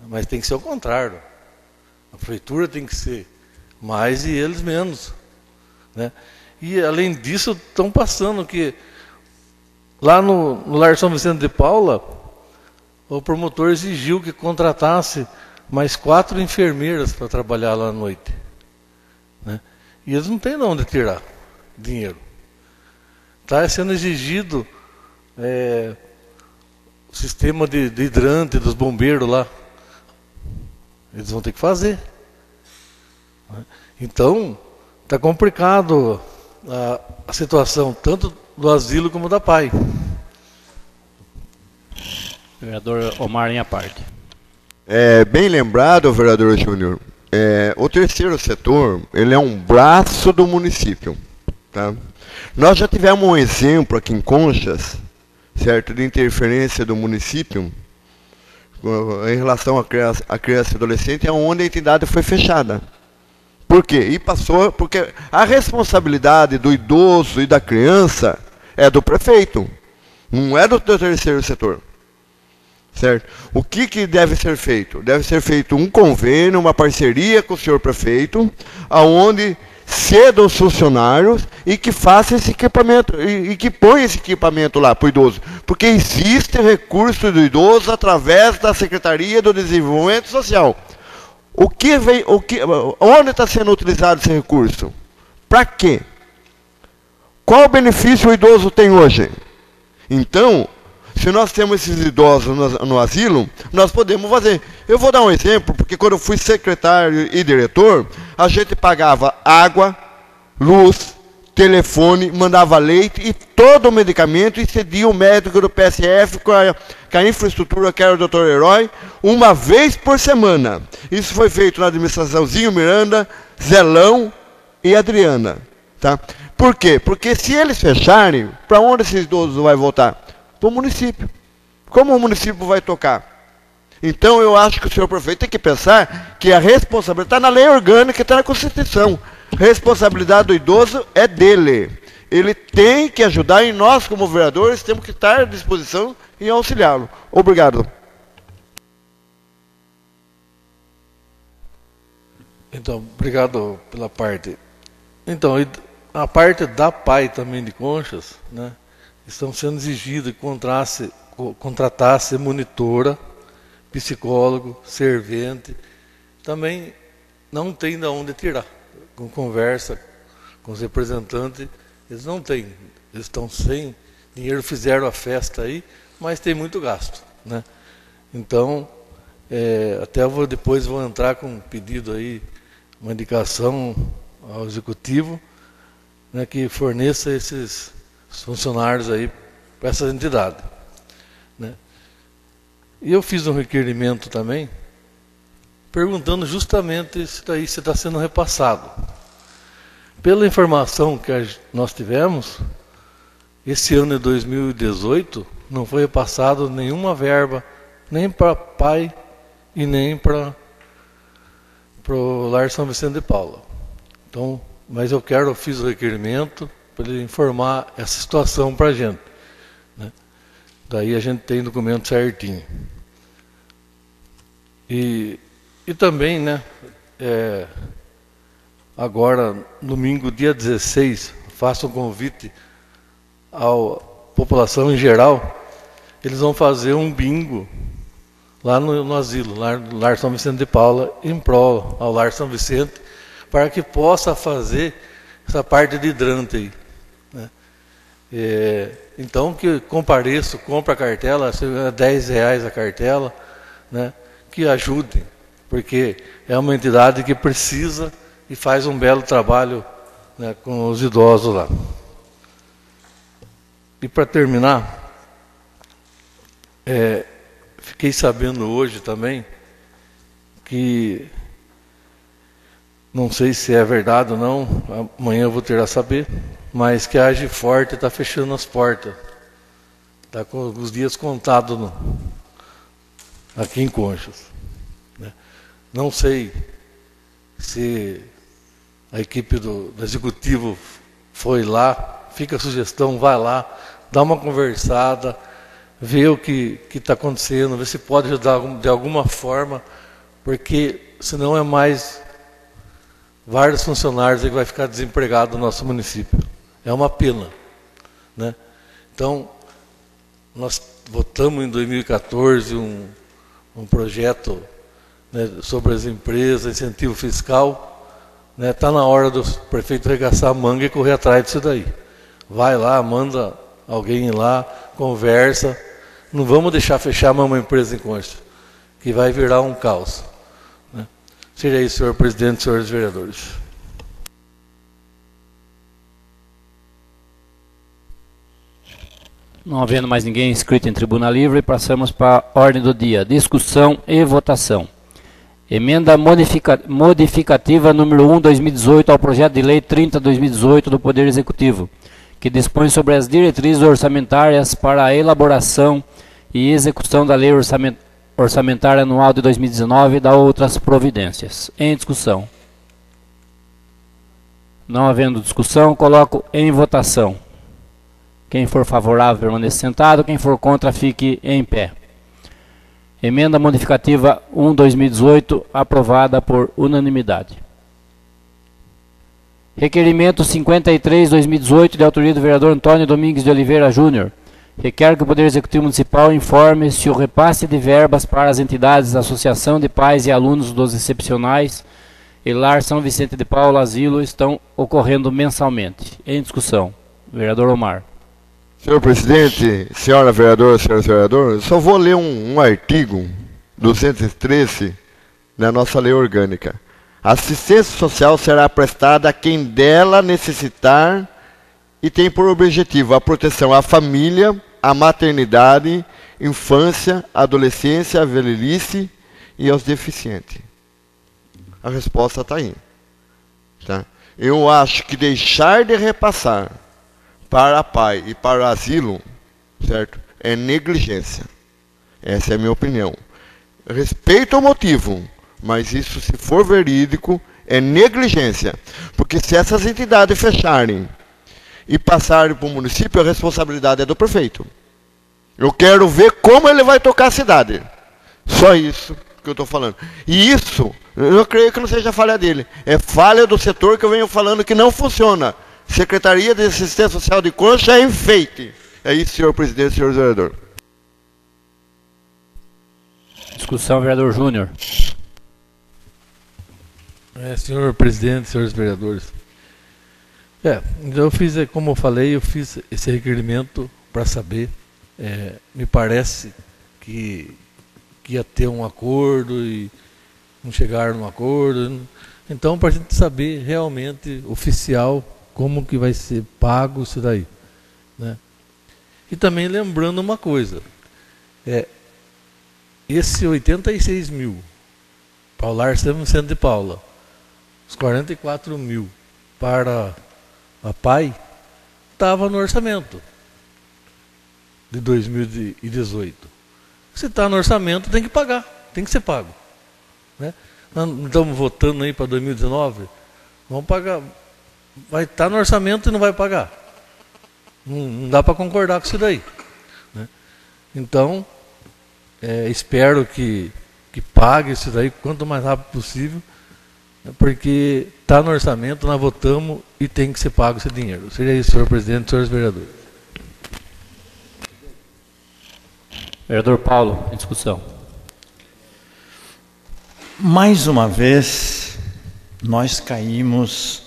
Mas tem que ser o contrário. A prefeitura tem que ser mais e eles menos, né? E além disso, estão passando que lá no Lar São Vicente de Paula, o promotor exigiu que contratasse mais 4 enfermeiras para trabalhar lá à noite, né? E eles não têm de onde tirar dinheiro. Está sendo exigido o sistema de hidrante dos bombeiros lá. Eles vão ter que fazer, né? Então, está complicado a situação, tanto do asilo como da PAI. Vereador Omar, em a parte. Bem lembrado, vereador Júnior, o terceiro setor, ele é um braço do município, tá? Nós já tivemos um exemplo aqui em Conchas, certo, de interferência do município em relação à criança e adolescente, onde a entidade foi fechada. Por quê? E passou, porque a responsabilidade do idoso e da criança é do prefeito, não é do terceiro setor. Certo? O que deve ser feito? Deve ser feito um convênio, uma parceria com o senhor prefeito, aonde ceda os funcionários e que faça esse equipamento, e que ponha esse equipamento lá para o idoso. Porque existe recurso do idoso através da Secretaria do Desenvolvimento Social. Onde está sendo utilizado esse recurso? Para quê? Qual benefício o idoso tem hoje? Então, se nós temos esses idosos no asilo, nós podemos fazer. Eu vou dar um exemplo, porque quando eu fui secretário e diretor, a gente pagava água, luz, telefone, mandava leite e todo o medicamento e cedia o médico do PSF com a infraestrutura que era o Dr. Herói, uma vez por semana. Isso foi feito na administraçãozinho Miranda, Zelão e Adriana. Tá? Por quê? Porque se eles fecharem, para onde esses idosos vão voltar? Para o município. Como o município vai tocar? Então eu acho que o senhor prefeito tem que pensar que a responsabilidade está na lei orgânica, está na Constituição. Responsabilidade do idoso é dele. Ele tem que ajudar e nós, como vereadores, temos que estar à disposição e auxiliá-lo. Obrigado. Então, obrigado pela parte. Então, a parte da PAI também de Conchas, né? Estão sendo exigidos que contratasse monitora, psicólogo, servente. Também não tem de onde tirar. Com conversa com os representantes, eles não têm. Eles estão sem dinheiro, fizeram a festa aí, mas tem muito gasto, né? Então, depois vou entrar com um pedido aí, uma indicação ao executivo, né, que forneça esses funcionários aí para essas entidades, né? E eu fiz um requerimento também, perguntando justamente se daí se está sendo repassado. Pela informação que nós tivemos, esse ano de 2018 não foi repassado nenhuma verba, nem para PAI e nem para o Lar São Vicente de Paula. Então, mas eu fiz o requerimento para ele informar essa situação para a gente, né? Daí a gente tem o documento certinho. E também, né, agora, domingo, dia 16, faço um convite à população em geral. Eles vão fazer um bingo lá no asilo, Lar São Vicente de Paula, em prol ao Lar São Vicente, para que possa fazer essa parte de hidrante aí, né? Então, que compareço, compra a cartela, R$10 a cartela, né? Que ajudem porque é uma entidade que precisa e faz um belo trabalho, né, com os idosos lá. E para terminar, fiquei sabendo hoje também que, não sei se é verdade ou não, amanhã eu vou ter a saber, mas que a Agiforte está fechando as portas. Está com os dias contados aqui em Conchas. Né? Não sei se a equipe do executivo foi lá, fica a sugestão, vai lá, dá uma conversada, vê o que está acontecendo, vê se pode ajudar de alguma forma, porque senão é mais vários funcionários que vai ficar desempregado no nosso município. É uma pena, né? Então, nós votamos em 2014 um projeto, né, sobre as empresas, incentivo fiscal. Está na hora do prefeito arregaçar a manga e correr atrás disso daí. Vai lá, manda alguém ir lá, conversa. Não vamos deixar fechar uma empresa em Concha, que vai virar um caos. Né? Seja isso, senhor presidente, senhores vereadores. Não havendo mais ninguém inscrito em tribuna livre, passamos para a ordem do dia. Discussão e votação. Emenda modificativa número 1/2018 ao projeto de lei 30/2018 do Poder Executivo, que dispõe sobre as diretrizes orçamentárias para a elaboração e execução da lei orçamentária anual de 2019 e da outras providências. Em discussão. Não havendo discussão, coloco em votação. Quem for favorável, permaneça sentado. Quem for contra, fique em pé. Emenda modificativa 1/2018, aprovada por unanimidade. Requerimento 53/2018, de autoria do vereador Antônio Domingues de Oliveira Júnior. Requer que o Poder Executivo Municipal informe se o repasse de verbas para as entidades da Associação de Pais e Alunos dos Excepcionais e Lar São Vicente de Paula Asilo estão ocorrendo mensalmente. Em discussão. Vereador Omar. Senhor presidente, senhora vereadora, senhores vereadores, só vou ler um artigo 213 da nossa lei orgânica. A assistência social será prestada a quem dela necessitar e tem por objetivo a proteção à família, à maternidade, infância, adolescência, velhice e aos deficientes. A resposta está aí. Tá? Eu acho que deixar de repassar para a PAI e para o asilo, certo, é negligência. Essa é a minha opinião. Respeito ao motivo, mas isso, se for verídico, é negligência. Porque se essas entidades fecharem e passarem para o município, a responsabilidade é do prefeito. Eu quero ver como ele vai tocar a cidade. Só isso que eu estou falando. E isso, eu creio que não seja falha dele. É falha do setor que eu venho falando que não funciona. Secretaria de Assistência Social de Concha é enfeite. É isso, senhor presidente, senhor vereador. Discussão, vereador Júnior. Senhor presidente, senhores vereadores. Eu fiz, como eu falei, eu fiz esse requerimento para saber. Me parece que ia ter um acordo e não chegaram num acordo. Então, para a gente saber realmente, oficial, como que vai ser pago isso daí. Né? E também lembrando uma coisa. Esse 86 mil, para o Lar São Vicente de Paula, os 44 mil para a PAI, estava no orçamento de 2018. Se está no orçamento, tem que pagar, tem que ser pago. Né? Nós estamos votando aí para 2019, vamos pagar. Vai estar no orçamento e não vai pagar. Não dá para concordar com isso daí. Né? Então, espero que pague isso daí quanto mais rápido possível, porque está no orçamento, nós votamos e tem que ser pago esse dinheiro. Seria isso, senhor presidente, senhores vereadores. Vereador Paulo, em discussão. Mais uma vez, nós caímos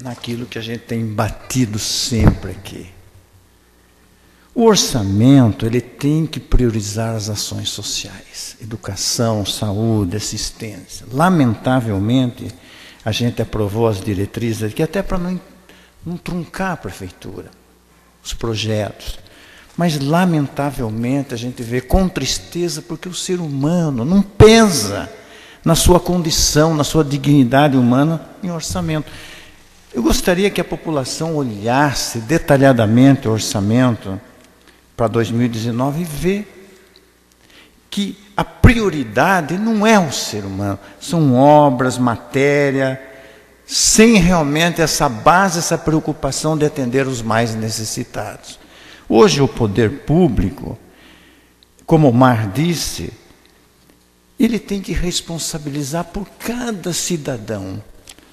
naquilo que a gente tem batido sempre aqui. O orçamento, ele tem que priorizar as ações sociais, educação, saúde, assistência. Lamentavelmente, a gente aprovou as diretrizes aqui até para não truncar a prefeitura, os projetos. Mas, lamentavelmente, a gente vê com tristeza, porque o ser humano não pensa na sua condição, na sua dignidade humana em orçamento. Eu gostaria que a população olhasse detalhadamente o orçamento para 2019 e ver que a prioridade não é o ser humano, são obras, matéria, sem realmente essa base, essa preocupação de atender os mais necessitados. Hoje o poder público, como o Mar disse, ele tem que responsabilizar por cada cidadão,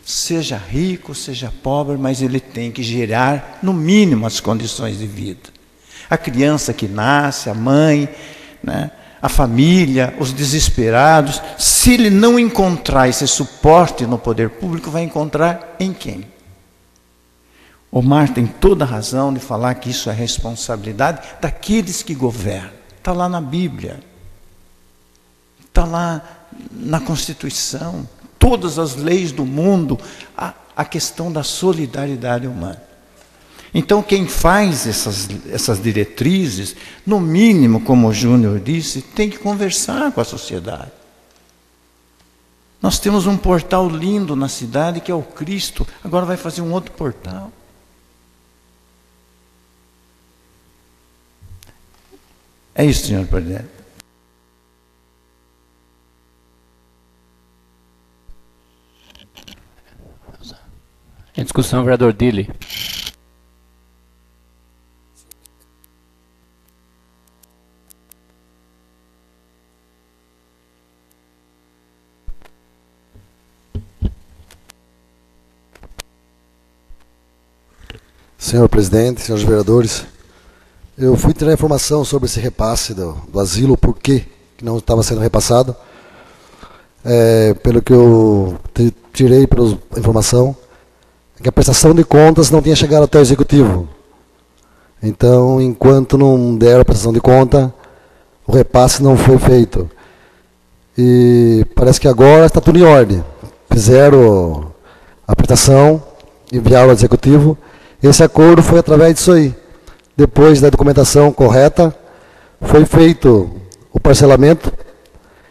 seja rico, seja pobre, mas ele tem que gerar, no mínimo, as condições de vida. A criança que nasce, a mãe, né, a família, os desesperados, se ele não encontrar esse suporte no poder público, vai encontrar em quem? O Mar tem toda a razão de falar que isso é responsabilidade daqueles que governam. Está lá na Bíblia, está lá na Constituição, todas as leis do mundo, a questão da solidariedade humana. Então, quem faz essas diretrizes, no mínimo, como o Júnior disse, tem que conversar com a sociedade. Nós temos um portal lindo na cidade, que é o Cristo, agora vai fazer um outro portal. É isso, senhor presidente. Em discussão, vereador Dili. Senhor presidente, senhores vereadores, eu fui tirar informação sobre esse repasse do asilo, por que não estava sendo repassado. Pelo que eu tirei pela informação, que a prestação de contas não tinha chegado até o executivo. Então, enquanto não deram a prestação de conta, o repasse não foi feito. E parece que agora está tudo em ordem. Fizeram a prestação, enviaram ao executivo. Esse acordo foi através disso aí. Depois da documentação correta, foi feito o parcelamento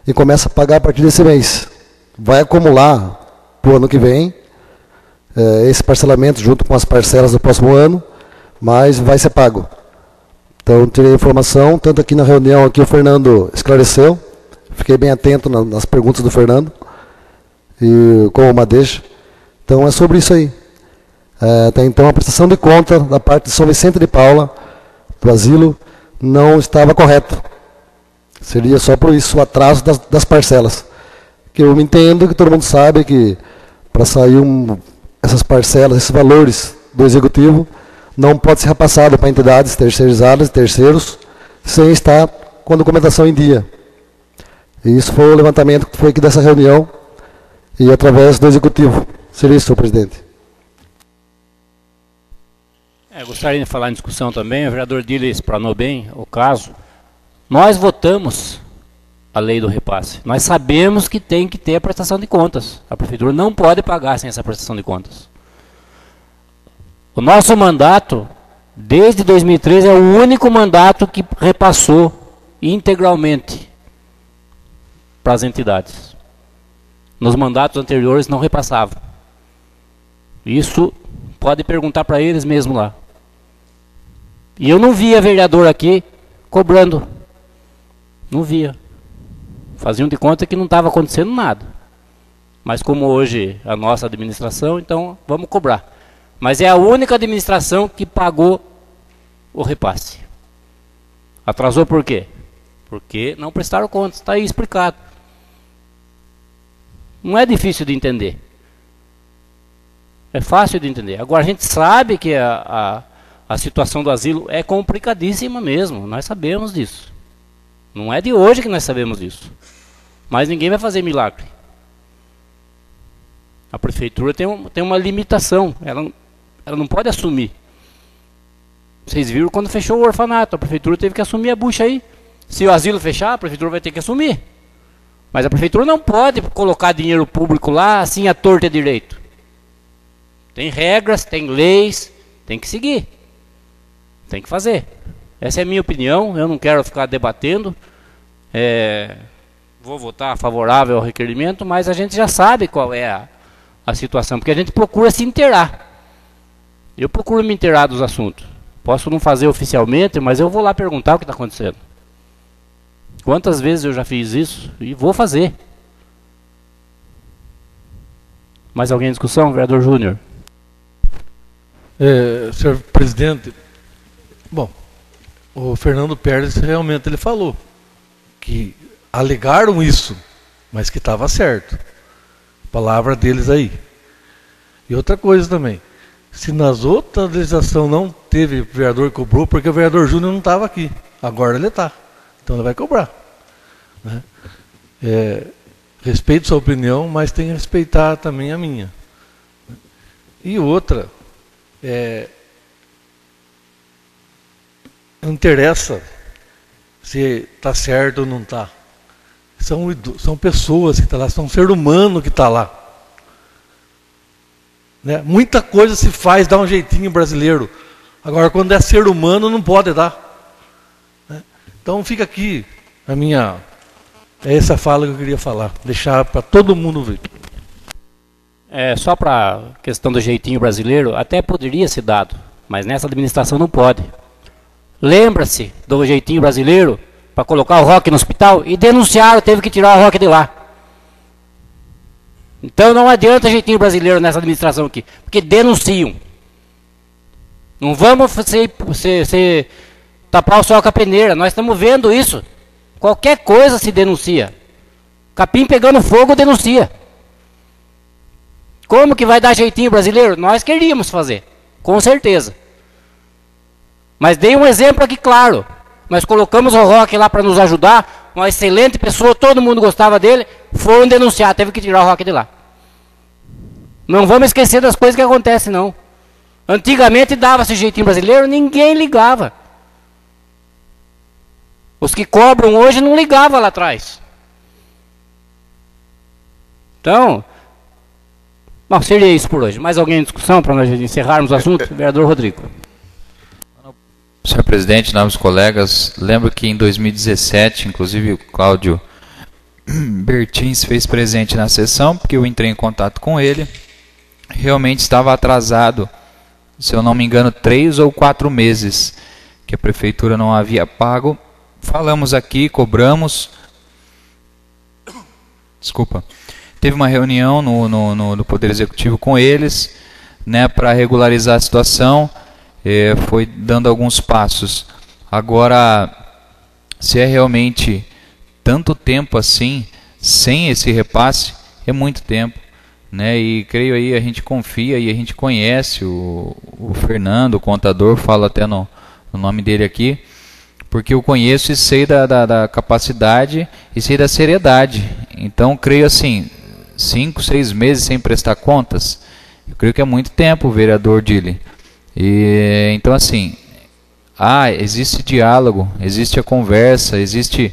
e começa a pagar a partir desse mês. Vai acumular para o ano que vem esse parcelamento junto com as parcelas do próximo ano, mas vai ser pago. Então, tirei a informação, tanto aqui na reunião, aqui o Fernando esclareceu, fiquei bem atento nas perguntas do Fernando, e com uma deixa. Então, é sobre isso aí. Até então, a prestação de conta da parte de São Vicente de Paula, do asilo, não estava correto. Seria só por isso o atraso das parcelas. Que eu entendo, que todo mundo sabe que para sair essas parcelas, esses valores do executivo, não pode ser repassado para entidades terceirizadas, terceiros, sem estar com a documentação em dia. E isso foi o levantamento que foi aqui dessa reunião e através do executivo. Seria isso, senhor presidente. Gostaria de falar em discussão também, o vereador Dili explanou bem o caso. Nós votamos a lei do repasse. Nós sabemos que tem que ter a prestação de contas. A prefeitura não pode pagar sem essa prestação de contas. O nosso mandato, desde 2013, é o único mandato que repassou integralmente para as entidades. Nos mandatos anteriores não repassavam. Isso pode perguntar para eles mesmo lá. E eu não via vereador aqui cobrando. Não via. Faziam de conta que não estava acontecendo nada. Mas como hoje a nossa administração, então vamos cobrar. Mas é a única administração que pagou o repasse. Atrasou por quê? Porque não prestaram contas. Está aí explicado. Não é difícil de entender. É fácil de entender. Agora a gente sabe que a situação do asilo é complicadíssima mesmo. Nós sabemos disso. Não é de hoje que nós sabemos disso. Mas ninguém vai fazer milagre. A prefeitura tem uma limitação. Ela não pode assumir Vocês viram quando fechou o orfanato, a prefeitura teve que assumir a bucha aí. Se o asilo fechar, a prefeitura vai ter que assumir. Mas a prefeitura não pode colocar dinheiro público lá assim à torta e direito. Tem regras, tem leis, tem que seguir. Tem que fazer. Essa é a minha opinião, eu não quero ficar debatendo. Vou votar favorável ao requerimento, mas a gente já sabe qual é a situação, porque a gente procura se inteirar. Eu procuro me inteirar dos assuntos. Posso não fazer oficialmente, mas eu vou lá perguntar o que está acontecendo. Quantas vezes eu já fiz isso e vou fazer. Mais alguém em discussão? Vereador Júnior. Senhor presidente, bom, o Fernando Pérez realmente ele falou que alegaram isso, mas que estava certo. Palavra deles aí. E outra coisa também, se nas outras legislações não teve vereador que cobrou, porque o vereador Júnior não estava aqui, agora ele está. Então ele vai cobrar. Né? Respeito sua opinião, mas tem que respeitar também a minha. E outra, não interessa se está certo ou não está. São pessoas que estão lá, são um ser humano que está lá. Né? Muita coisa se faz, dá um jeitinho brasileiro. Agora, quando é ser humano, não pode dar. Então fica aqui a minha... É essa fala que eu queria falar. Deixar para todo mundo ver. Só para a questão do jeitinho brasileiro, até poderia ser dado, mas nessa administração não pode. Lembra-se do jeitinho brasileiro para colocar o Roque no hospital e denunciaram, teve que tirar o Roque de lá. Então não adianta jeitinho brasileiro nessa administração aqui, porque denunciam. Não vamos tapar o sol com a peneira, nós estamos vendo isso. Qualquer coisa se denuncia. Capim pegando fogo denuncia. Como que vai dar jeitinho brasileiro? Nós queríamos fazer, com certeza. Mas dei um exemplo aqui claro. Nós colocamos o Roque lá para nos ajudar, uma excelente pessoa, todo mundo gostava dele, foram denunciar, teve que tirar o Roque de lá. Não vamos esquecer das coisas que acontecem, não. Antigamente dava-se jeitinho brasileiro, ninguém ligava. Os que cobram hoje não ligavam lá atrás. Então, bom, seria isso por hoje. Mais alguém em discussão para nós encerrarmos o assunto? Vereador Rodrigo. Senhor presidente, nobres colegas, lembro que em 2017, inclusive o Cláudio Bertins fez presente na sessão, porque eu entrei em contato com ele. Realmente estava atrasado, se eu não me engano, 3 ou 4 meses que a prefeitura não havia pago. Falamos aqui, cobramos. Desculpa. Teve uma reunião no Poder Executivo com eles, né, para regularizar a situação. Foi dando alguns passos. Agora, se é realmente tanto tempo assim, sem esse repasse, é muito tempo, né? E creio aí, a gente confia e a gente conhece o Fernando, o contador, falo até no nome dele aqui, porque eu conheço e sei da capacidade e sei da seriedade. Então, creio assim, 5, 6 meses sem prestar contas, eu creio que é muito tempo, vereador Dili. E então assim, existe diálogo, existe a conversa, existe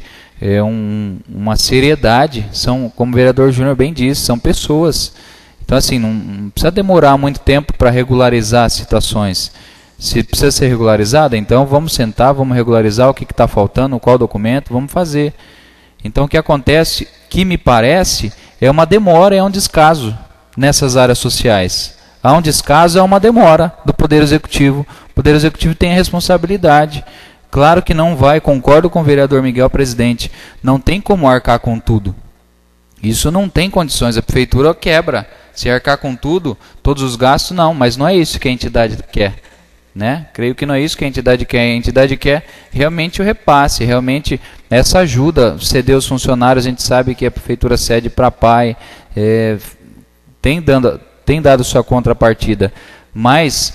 uma seriedade. São, como o vereador Júnior bem disse, são pessoas. Então assim, não precisa demorar muito tempo para regularizar as situações. Se precisa ser regularizada, então vamos sentar, vamos regularizar o que está faltando, qual documento, vamos fazer. Então o que acontece, que me parece, é uma demora, é um descaso nessas áreas sociais. Há um descaso, há uma demora do Poder Executivo. O Poder Executivo tem a responsabilidade. Claro que não vai, concordo com o vereador Miguel, presidente, não tem como arcar com tudo. Isso não tem condições, a prefeitura quebra. Se arcar com tudo, todos os gastos, não, mas não é isso que a entidade quer. Né? Creio que não é isso que a entidade quer. A entidade quer realmente o repasse, realmente essa ajuda, ceder os funcionários. A gente sabe que a prefeitura cede para PAI, tem dado sua contrapartida, mas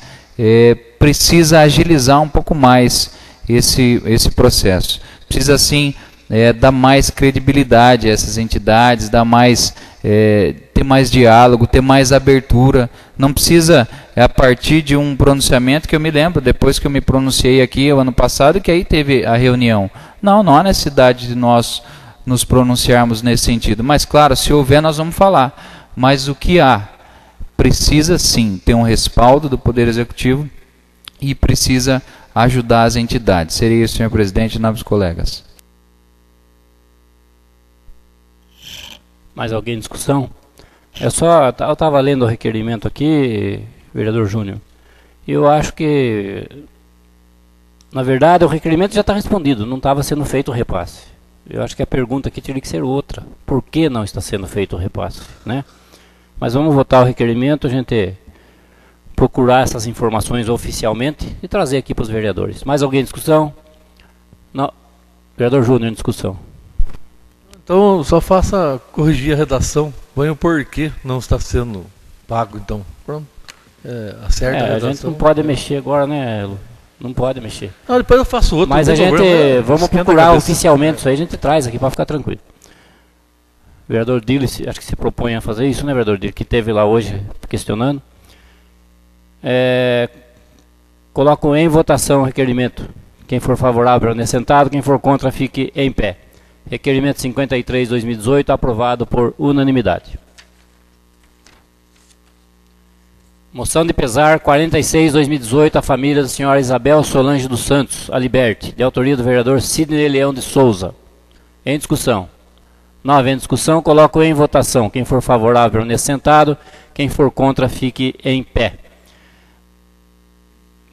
precisa agilizar um pouco mais esse processo. Precisa, sim, dar mais credibilidade a essas entidades, dar mais ter mais diálogo, ter mais abertura. Não precisa, a partir de um pronunciamento que eu me lembro, depois que eu me pronunciei aqui o ano passado, que aí teve a reunião. Não há necessidade de nós nos pronunciarmos nesse sentido. Mas, claro, se houver, nós vamos falar. Mas o que há? Precisa, sim, ter um respaldo do Poder Executivo e precisa ajudar as entidades. Seria isso, senhor presidente, nobres colegas. Mais alguém em discussão? Eu estava lendo o requerimento aqui, vereador Júnior, e eu acho que, na verdade, o requerimento já está respondido, não estava sendo feito o repasse. Eu acho que a pergunta aqui teria que ser outra. Por que não está sendo feito o repasse, né? Mas vamos votar o requerimento, a gente procurar essas informações oficialmente e trazer aqui para os vereadores. Mais alguém em discussão? Não. Vereador Júnior em discussão. Então, só faça corrigir a redação. Põe o porquê não está sendo pago, então. Pronto. Acerta a redação. A gente não pode mexer agora, né, Lu? Não pode mexer. Não, depois eu faço outro. Mas a gente, vamos procurar oficialmente isso aí, a gente traz aqui para ficar tranquilo. O vereador Dili, acho que se propõe a fazer isso, né, vereador Dili, que esteve lá hoje questionando. Coloco em votação o requerimento. Quem for favorável, permaneça sentado. Quem for contra, fique em pé. Requerimento 53/2018, aprovado por unanimidade. Moção de pesar 46/2018, a família da senhora Isabel Solange dos Santos, a Liberte, de autoria do vereador Sidney Leão de Souza. Em discussão. Não havendo discussão, coloco em votação. Quem for favorável, permaneça sentado. Quem for contra, fique em pé.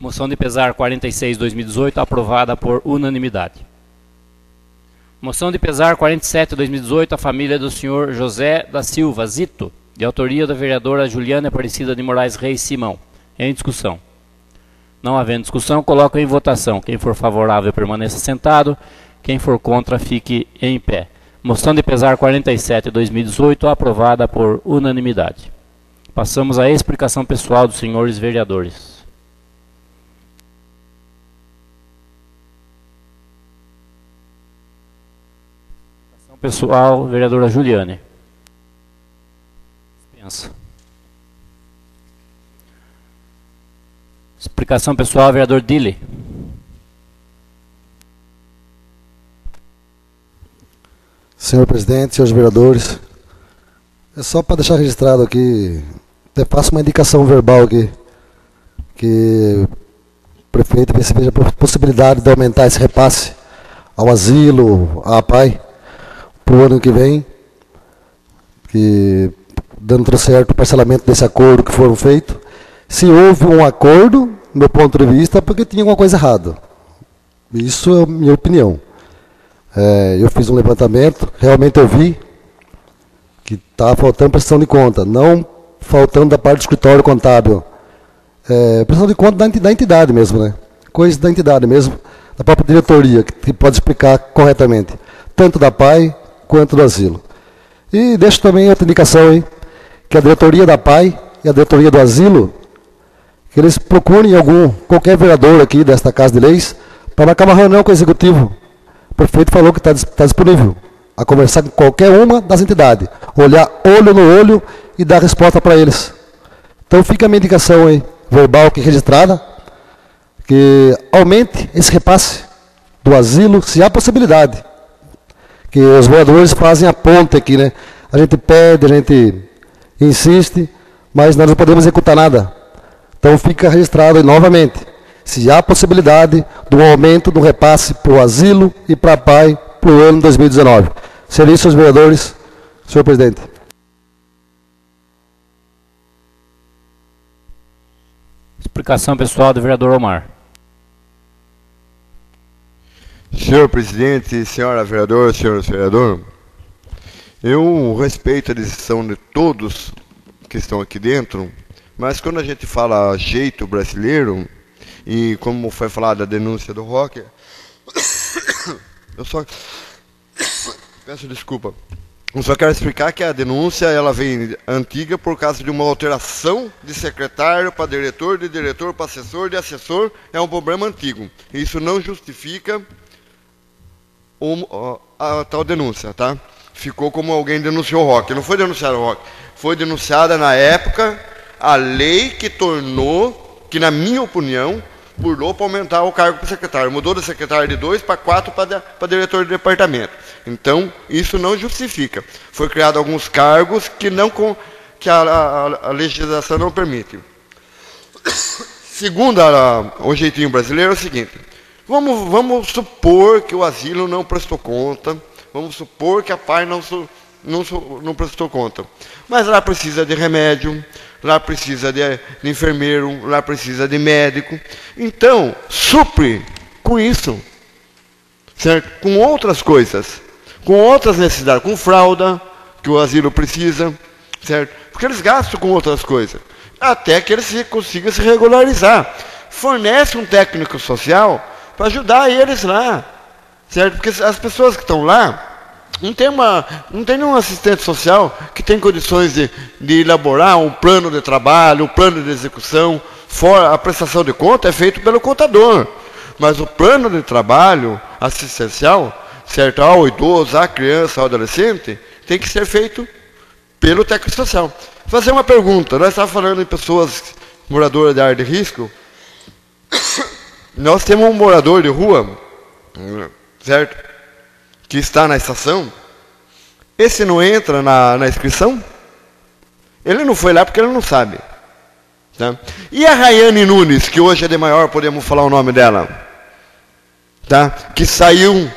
Moção de pesar 46/2018, aprovada por unanimidade. Moção de pesar 47/2018, a família do senhor José da Silva Zito, de autoria da vereadora Juliana Aparecida de Moraes Reis Simão. Em discussão. Não havendo discussão, coloco em votação. Quem for favorável, permaneça sentado. Quem for contra, fique em pé. Moção de pesar 47/2018, aprovada por unanimidade. Passamos à explicação pessoal dos senhores vereadores. Pessoal, vereadora Juliane. Dispensa. Explicação pessoal, vereador Dili. Senhor presidente, senhores vereadores, é só para deixar registrado aqui, até faço uma indicação verbal aqui, que o prefeito vê se veja a possibilidade de aumentar esse repasse ao asilo, à APAI, para o ano que vem, que dando tudo certo o parcelamento desse acordo que foram feito. Se houve um acordo, do meu ponto de vista, é porque tinha alguma coisa errada. Isso é a minha opinião. Eu fiz um levantamento, realmente eu vi que estava faltando prestação de conta, não faltando da parte do escritório contábil. Prestação de conta da entidade mesmo, né? Coisa da entidade mesmo, da própria diretoria, que pode explicar corretamente, tanto da PAI quanto do asilo. E deixo também outra indicação aí, que a diretoria da PAI e a diretoria do asilo, que eles procurem qualquer vereador aqui desta Casa de Leis, para marcar uma reunião com o Executivo. O prefeito falou que está disponível a conversar com qualquer uma das entidades, olhar olho no olho e dar resposta para eles. Então fica a minha indicação aí, verbal aqui registrada, que aumente esse repasse do asilo, se há possibilidade. Que os vereadores fazem a ponte aqui, né? A gente pede, a gente insiste, mas nós não podemos executar nada. Então fica registrado aí novamente, se há possibilidade do aumento do repasse para o asilo e para a PAI para o ano 2019. Seria isso, os vereadores, senhor presidente. Explicação pessoal do vereador Omar. Senhor presidente, senhora vereadora, senhor vereador, eu respeito a decisão de todos que estão aqui dentro, mas quando a gente fala jeito brasileiro, e como foi falado a denúncia do Roque, eu só peço desculpa. Eu só quero explicar que a denúncia ela vem antiga por causa de uma alteração de secretário para diretor, de diretor para assessor, de assessor, é um problema antigo. Isso não justifica a tal denúncia, tá? Ficou como alguém denunciou o Roque. Não foi denunciar o Roque, foi denunciada na época a lei que tornou, que na minha opinião, burlou para aumentar o cargo para o secretário. Mudou do secretário de 2 para 4 para diretor de departamento. Então, isso não justifica. Foi criado alguns cargos que a legislação não permite. Segundo o jeitinho brasileiro, é o seguinte. Vamos supor que o asilo não prestou conta. Vamos supor que a PAI não prestou conta. Mas lá precisa de remédio, lá precisa de enfermeiro, lá precisa de médico. Então, supre com isso, certo? Com outras coisas, com outras necessidades, com fralda, que o asilo precisa, certo? Porque eles gastam com outras coisas, até que eles consigam se regularizar. Fornece um técnico social para ajudar eles lá, certo? Porque as pessoas que estão lá, não tem nenhum assistente social que tem condições de elaborar um plano de trabalho, um plano de execução. A prestação de conta é feita pelo contador. Mas o plano de trabalho assistencial, certo, ao idoso, à criança, ao adolescente, tem que ser feito pelo técnico social. Vou fazer uma pergunta. Nós estávamos falando em pessoas moradoras de área de risco. Nós temos um morador de rua, certo? Que está na estação, esse não entra na inscrição? Ele não foi lá porque ele não sabe. Tá? E a Rayane Nunes, que hoje é de maior, podemos falar o nome dela, tá? Que saiu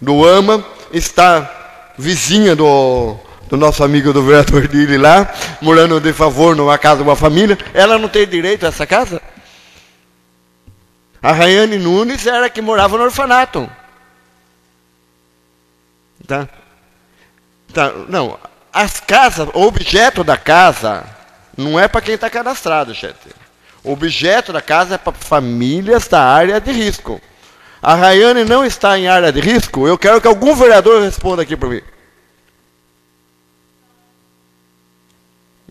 do AMA, está vizinha do nosso amigo do vereador dele lá, morando de favor numa casa de uma família, ela não tem direito a essa casa? A Rayane Nunes era a que morava no orfanato. Tá? Não, as casas, o objeto da casa não é para quem está cadastrado, gente. O objeto da casa é para famílias da área de risco. A Rayane não está em área de risco? Eu quero que algum vereador responda aqui para mim.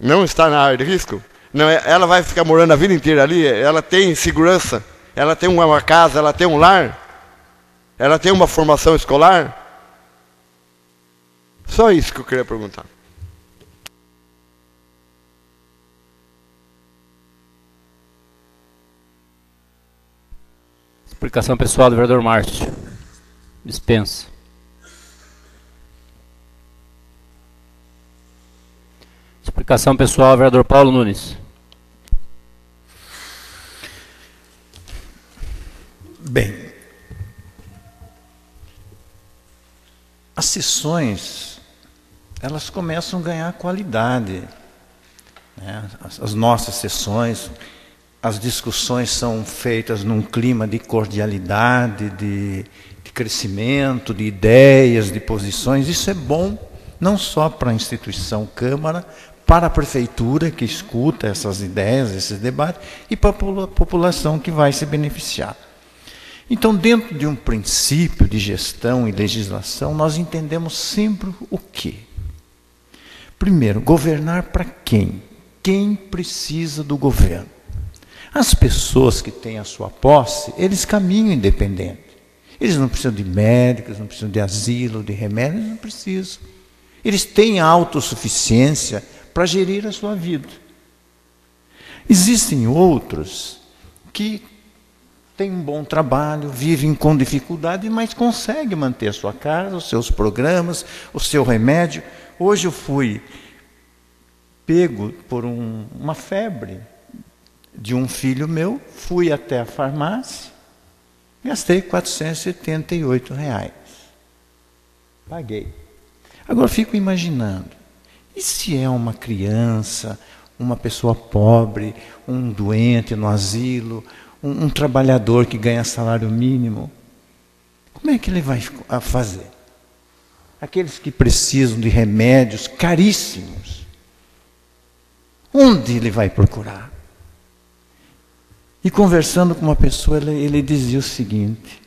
Não está na área de risco? Não, ela vai ficar morando a vida inteira ali? Ela tem segurança? Ela tem uma casa? Ela tem um lar? Ela tem uma formação escolar? Só isso que eu queria perguntar. Explicação pessoal do vereador Márcio. Dispensa. Explicação pessoal do vereador Paulo Nunes. Bem, as sessões, elas começam a ganhar qualidade, né? As nossas sessões, as discussões são feitas num clima de cordialidade, de crescimento, de ideias, de posições. Isso é bom, não só para a instituição Câmara, para a prefeitura que escuta essas ideias, esses debates, e para a população que vai se beneficiar. Então, dentro de um princípio de gestão e legislação, nós entendemos sempre o quê? Primeiro, governar para quem? Quem precisa do governo? As pessoas que têm a sua posse, eles caminham independente. Eles não precisam de médicos, não precisam de asilo, de remédios, não precisam. Eles têm autossuficiência para gerir a sua vida. Existem outros que têm um bom trabalho, vivem com dificuldade, mas conseguem manter a sua casa, os seus programas, o seu remédio. Hoje eu fui pego por uma febre de um filho meu, fui até a farmácia, gastei R$ 478. Paguei. Agora fico imaginando, e se é uma criança, uma pessoa pobre, um doente no asilo, um trabalhador que ganha salário mínimo, como é que ele vai fazer? Aqueles que precisam de remédios caríssimos, onde ele vai procurar? E conversando com uma pessoa, ele dizia o seguinte: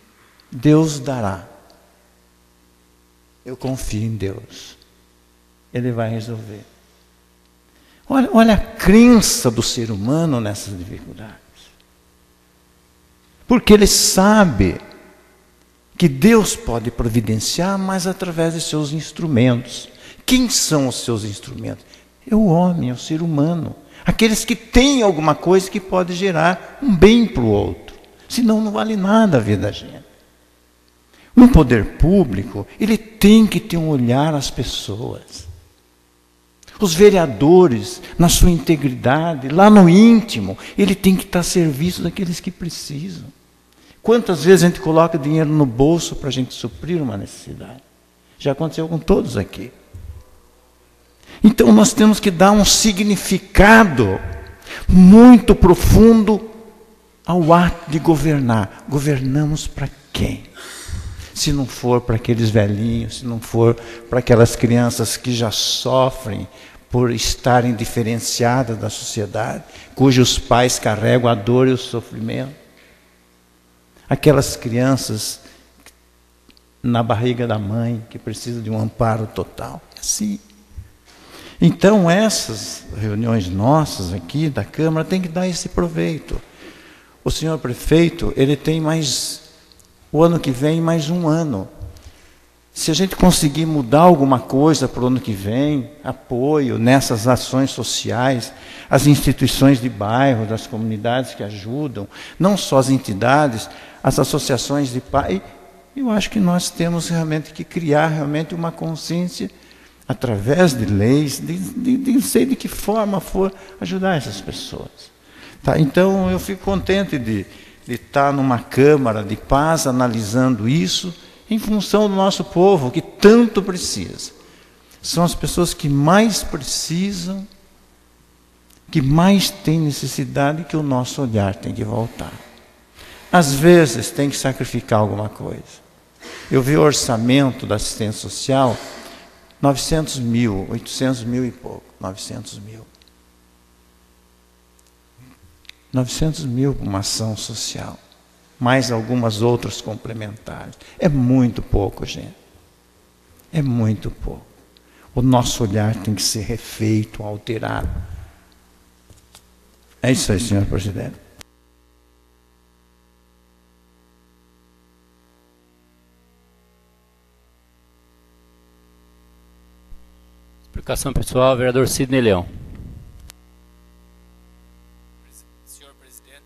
Deus dará. Eu confio em Deus. Ele vai resolver. Olha a crença do ser humano nessas dificuldades. Porque ele sabe que Deus pode providenciar, mas através de seus instrumentos. Quem são os seus instrumentos? É o homem, é o ser humano. Aqueles que têm alguma coisa que pode gerar um bem para o outro. Senão não vale nada a vida da gente. Um poder público, ele tem que ter um olhar às pessoas. Os vereadores, na sua integridade, lá no íntimo, ele tem que estar a serviço daqueles que precisam. Quantas vezes a gente coloca dinheiro no bolso para a gente suprir uma necessidade? Já aconteceu com todos aqui. Então nós temos que dar um significado muito profundo ao ato de governar. Governamos para quem? Se não for para aqueles velhinhos, se não for para aquelas crianças que já sofrem por estarem diferenciadas da sociedade, cujos pais carregam a dor e o sofrimento. Aquelas crianças na barriga da mãe, que precisam de um amparo total. Assim. Então, essas reuniões nossas aqui da Câmara tem que dar esse proveito. O senhor prefeito, ele tem o ano que vem, mais um ano. Se a gente conseguir mudar alguma coisa para o ano que vem, apoio nessas ações sociais, as instituições de bairro, das comunidades que ajudam, não só as entidades, as associações de pais, eu acho que nós temos realmente que criar realmente uma consciência através de leis, de sei de que forma for ajudar essas pessoas. Tá? Então eu fico contente de estar numa Câmara de Paz analisando isso em função do nosso povo, que tanto precisa. São as pessoas que mais precisam, que mais têm necessidade, que o nosso olhar tem que voltar. Às vezes tem que sacrificar alguma coisa. Eu vi o orçamento da assistência social, 900 mil, 800 mil e pouco, 900 mil. 900 mil para uma ação social, mais algumas outras complementares. É muito pouco, gente. É muito pouco. O nosso olhar tem que ser refeito, alterado. É isso aí, senhor presidente. Explicação pessoal, vereador Sidney Leão. Senhor presidente.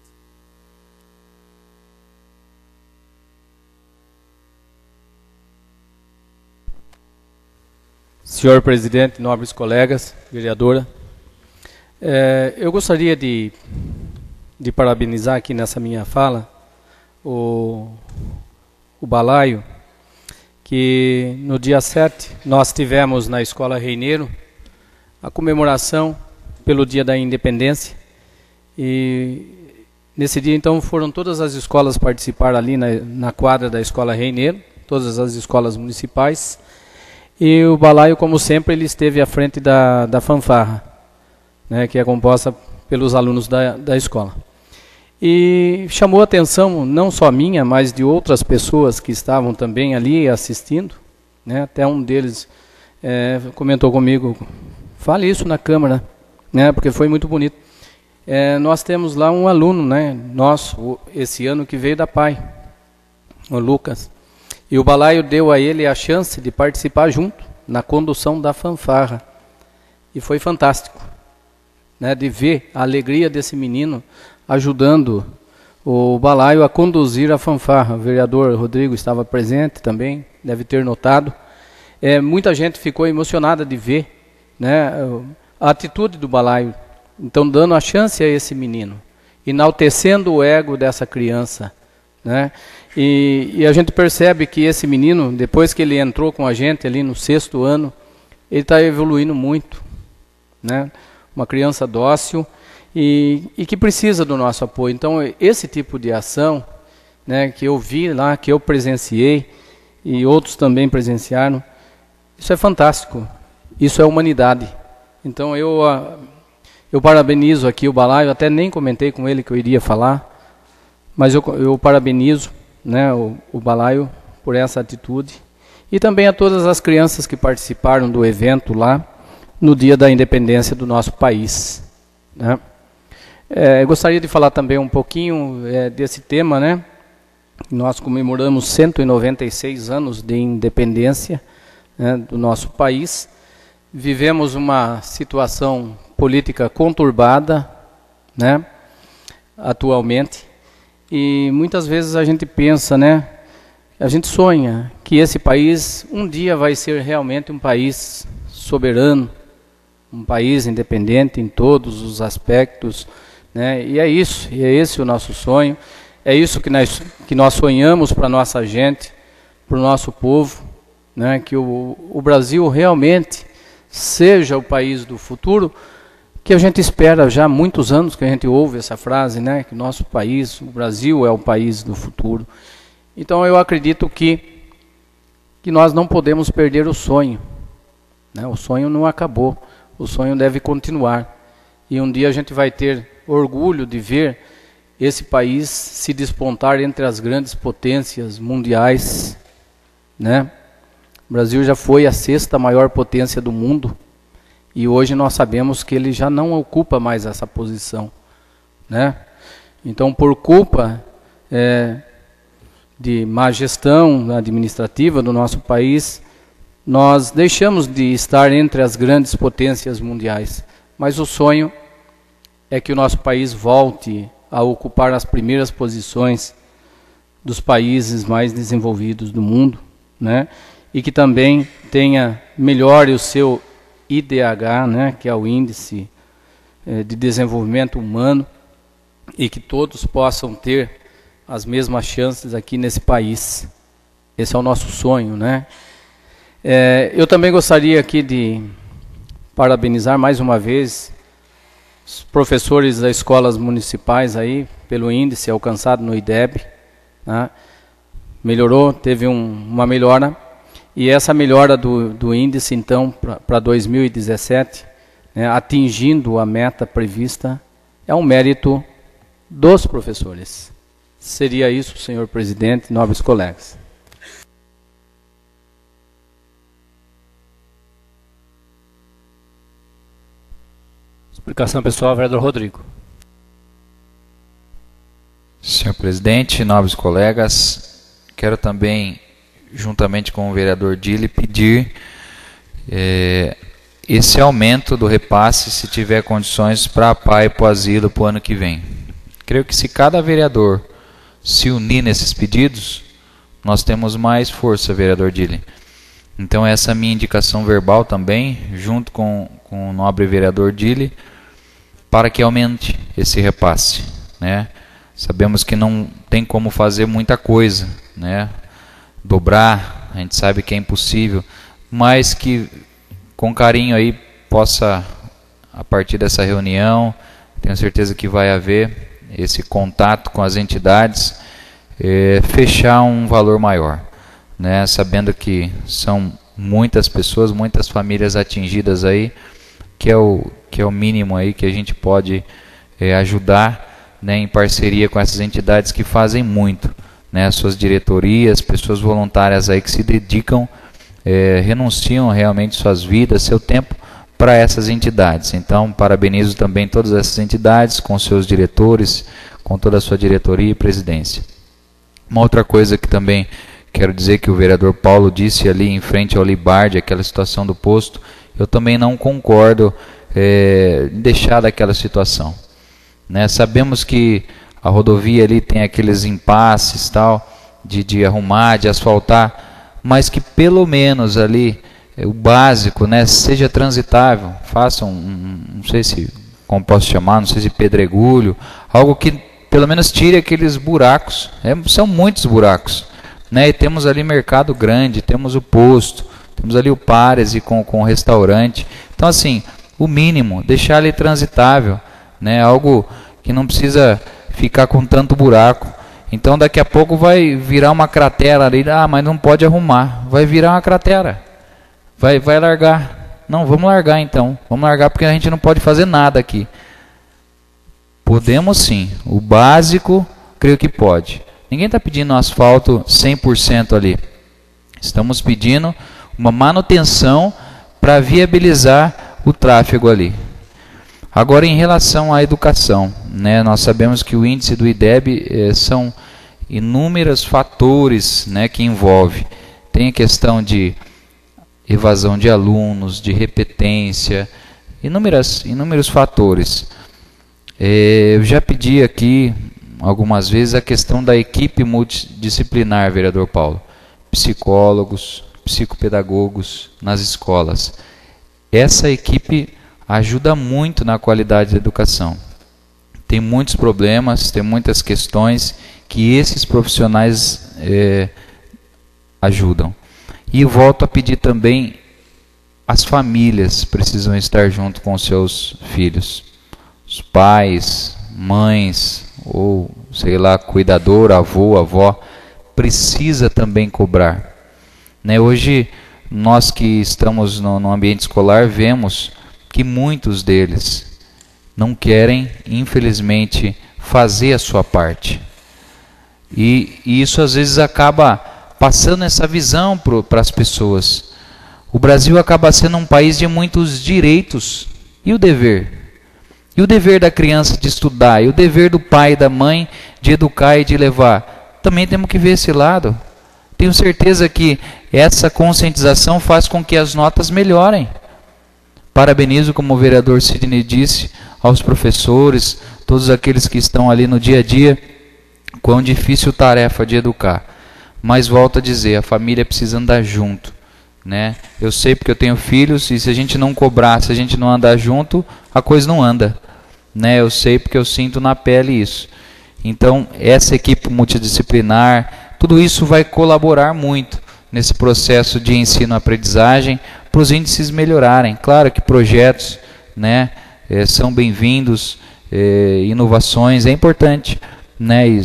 Senhor presidente, nobres colegas, vereadora, eu gostaria de parabenizar aqui nessa minha fala o Balaio, que no dia 7 nós tivemos na Escola Reineiro a comemoração pelo Dia da Independência, e nesse dia então foram todas as escolas participar ali na quadra da Escola Reineiro, todas as escolas municipais, e o Balaio, como sempre, ele esteve à frente da fanfarra, né, que é composta pelos alunos da escola. E chamou a atenção, não só minha, mas de outras pessoas que estavam também ali assistindo, né? Até um deles comentou comigo, fale isso na Câmara, né? Porque foi muito bonito. Nós temos lá um aluno, né, nosso, esse ano, que veio da PAI, o Lucas, e o Balaio deu a ele a chance de participar junto na condução da fanfarra, e foi fantástico, né, de ver a alegria desse menino ajudando o Balaio a conduzir a fanfarra. O vereador Rodrigo estava presente também, deve ter notado. Muita gente ficou emocionada de ver, né, a atitude do Balaio, então dando a chance a esse menino, enaltecendo o ego dessa criança, né? E a gente percebe que esse menino, depois que ele entrou com a gente ali no 6º ano, ele está evoluindo muito, né? Uma criança dócil, e que precisa do nosso apoio. Então, esse tipo de ação, né, que eu vi lá, que eu presenciei, e outros também presenciaram, isso é fantástico, isso é humanidade. Então, eu parabenizo aqui o Balaio, até nem comentei com ele que eu iria falar, mas eu parabenizo, né, o Balaio por essa atitude, e também a todas as crianças que participaram do evento lá, no dia da independência do nosso país, né? Eu gostaria de falar também um pouquinho desse tema, né? Nós comemoramos 196 anos de independência, né, do nosso país, vivemos uma situação política conturbada, né, atualmente, e muitas vezes a gente pensa, né, a gente sonha que esse país um dia vai ser realmente um país soberano, um país independente em todos os aspectos, né, e é esse o nosso sonho, é isso que nós sonhamos para a nossa gente, para o nosso povo, né, que o Brasil realmente seja o país do futuro, que a gente espera já há muitos anos que a gente ouve essa frase, né, que nosso país, o Brasil é o país do futuro. Então eu acredito que nós não podemos perder o sonho, né, o sonho não acabou, o sonho deve continuar. E um dia a gente vai ter orgulho de ver esse país se despontar entre as grandes potências mundiais, né? O Brasil já foi a 6ª maior potência do mundo e hoje nós sabemos que ele já não ocupa mais essa posição, né? Então, por culpa de má gestão administrativa do nosso país, nós deixamos de estar entre as grandes potências mundiais. Mas o sonho é que o nosso país volte a ocupar as primeiras posições dos países mais desenvolvidos do mundo, né? E que também melhore o seu IDH, né? Que é o Índice de Desenvolvimento Humano, e que todos possam ter as mesmas chances aqui nesse país. Esse é o nosso sonho, né? Eu também gostaria aqui de parabenizar mais uma vez os professores das escolas municipais aí, pelo índice alcançado no IDEB, né? Melhorou, teve uma melhora, e essa melhora do índice, então, para 2017, né, atingindo a meta prevista, é um mérito dos professores. Seria isso, senhor presidente, nobres colegas. Explicação pessoal, vereador Rodrigo. Senhor presidente, nobres colegas, quero também, juntamente com o vereador Dili, pedir esse aumento do repasse, se tiver condições, para a PAI e para o asilo para o ano que vem. Creio que se cada vereador se unir nesses pedidos, nós temos mais força, vereador Dili. Então essa é a minha indicação verbal também, junto com o nobre vereador Dili, para que aumente esse repasse, né? Sabemos que não tem como fazer muita coisa, né? Dobrar, a gente sabe que é impossível, mas que com carinho aí possa, a partir dessa reunião, tenho certeza que vai haver esse contato com as entidades, fechar um valor maior, né? Sabendo que são muitas pessoas, muitas famílias atingidas aí, que é o mínimo aí que a gente pode ajudar, né, em parceria com essas entidades que fazem muito, né, suas diretorias, pessoas voluntárias aí que se dedicam, renunciam realmente suas vidas, seu tempo para essas entidades. Então, parabenizo também todas essas entidades, com seus diretores, com toda a sua diretoria e presidência. Uma outra coisa que também quero dizer, que o vereador Paulo disse ali em frente ao Libardi, aquela situação do posto, eu também não concordo em deixar daquela situação, né? Sabemos que a rodovia ali tem aqueles impasses tal, de arrumar, de asfaltar, mas que pelo menos ali o básico, né, seja transitável, façam, não sei se, como posso chamar, não sei se pedregulho, algo que pelo menos tire aqueles buracos, são muitos buracos, né? E temos ali mercado grande, temos o posto, temos ali o Pares com o restaurante, então assim, o mínimo, deixar ali transitável, né? Algo que não precisa ficar com tanto buraco. Então daqui a pouco vai virar uma cratera ali, mas não pode arrumar, vai virar uma cratera, vai largar. Não, vamos largar então, vamos largar porque a gente não pode fazer nada aqui. Podemos sim, o básico creio que pode. Ninguém está pedindo asfalto 100% ali, estamos pedindo uma manutenção para viabilizar o tráfego ali. Agora, em relação à educação, né, nós sabemos que o índice do IDEB são inúmeros fatores, né, que envolve. Tem a questão de evasão de alunos, de repetência, inúmeros fatores. Eu já pedi aqui algumas vezes a questão da equipe multidisciplinar, vereador Paulo. Psicólogos, psicopedagogos nas escolas. Essa equipe ajuda muito na qualidade da educação. Tem muitos problemas, tem muitas questões que esses profissionais ajudam. E volto a pedir também, as famílias precisam estar junto com os seus filhos. Os pais, mães, ou sei lá, cuidador, avô, avó, precisa também cobrar. Né? Hoje, nós que estamos no ambiente escolar, vemos que muitos deles não querem, infelizmente, fazer a sua parte. E isso às vezes acaba passando essa visão para as pessoas. O Brasil acaba sendo um país de muitos direitos. E o dever? E o dever da criança de estudar? E o dever do pai e da mãe de educar e de levar? Também temos que ver esse lado. Tenho certeza que essa conscientização faz com que as notas melhorem. Parabenizo, como o vereador Sidney disse, aos professores, todos aqueles que estão ali no dia a dia, quão difícil tarefa de educar. Mas volto a dizer, a família precisa andar junto. Né? Eu sei porque eu tenho filhos, e se a gente não cobrar, se a gente não andar junto, a coisa não anda. Né? Eu sei porque eu sinto na pele isso. Então, essa equipe multidisciplinar, tudo isso vai colaborar muito nesse processo de ensino-aprendizagem para os índices melhorarem. Claro que projetos, né, são bem-vindos, inovações, é importante. Né, e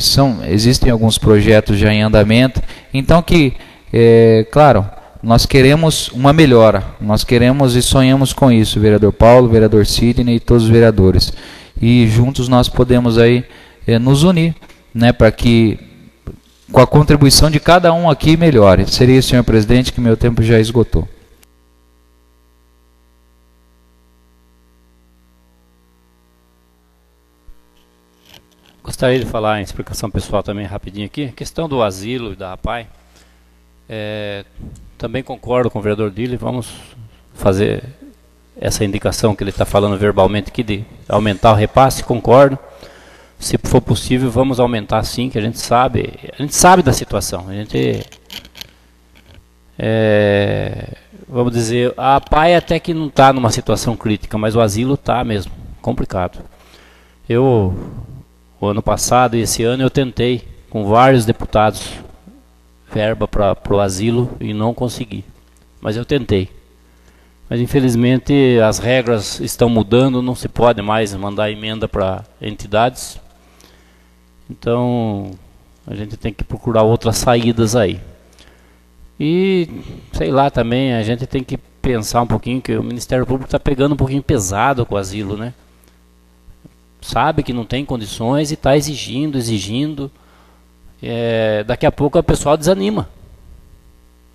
existem alguns projetos já em andamento, então claro, nós queremos uma melhora, nós queremos e sonhamos com isso, vereador Paulo, vereador Sidney e todos os vereadores, e juntos nós podemos aí nos unir, né, para que com a contribuição de cada um aqui melhore. Seria isso, senhor presidente, que meu tempo já esgotou. Gostaria de falar em explicação pessoal também rapidinho aqui. A questão do asilo e da APAE. Também concordo com o vereador Dili. Vamos fazer essa indicação que ele está falando verbalmente aqui de aumentar o repasse. Concordo. Se for possível, vamos aumentar sim, que a gente sabe da situação. A gente, vamos dizer, a APAE até que não está numa situação crítica, mas o asilo está mesmo, complicado. O ano passado e esse ano eu tentei, com vários deputados, verba para o asilo e não consegui. Mas eu tentei. Mas infelizmente as regras estão mudando, não se pode mais mandar emenda para entidades. Então a gente tem que procurar outras saídas aí. E, sei lá, também a gente tem que pensar um pouquinho que o Ministério Público está pegando um pouquinho pesado com o asilo, né? Sabe que não tem condições e está exigindo. Daqui a pouco o pessoal desanima.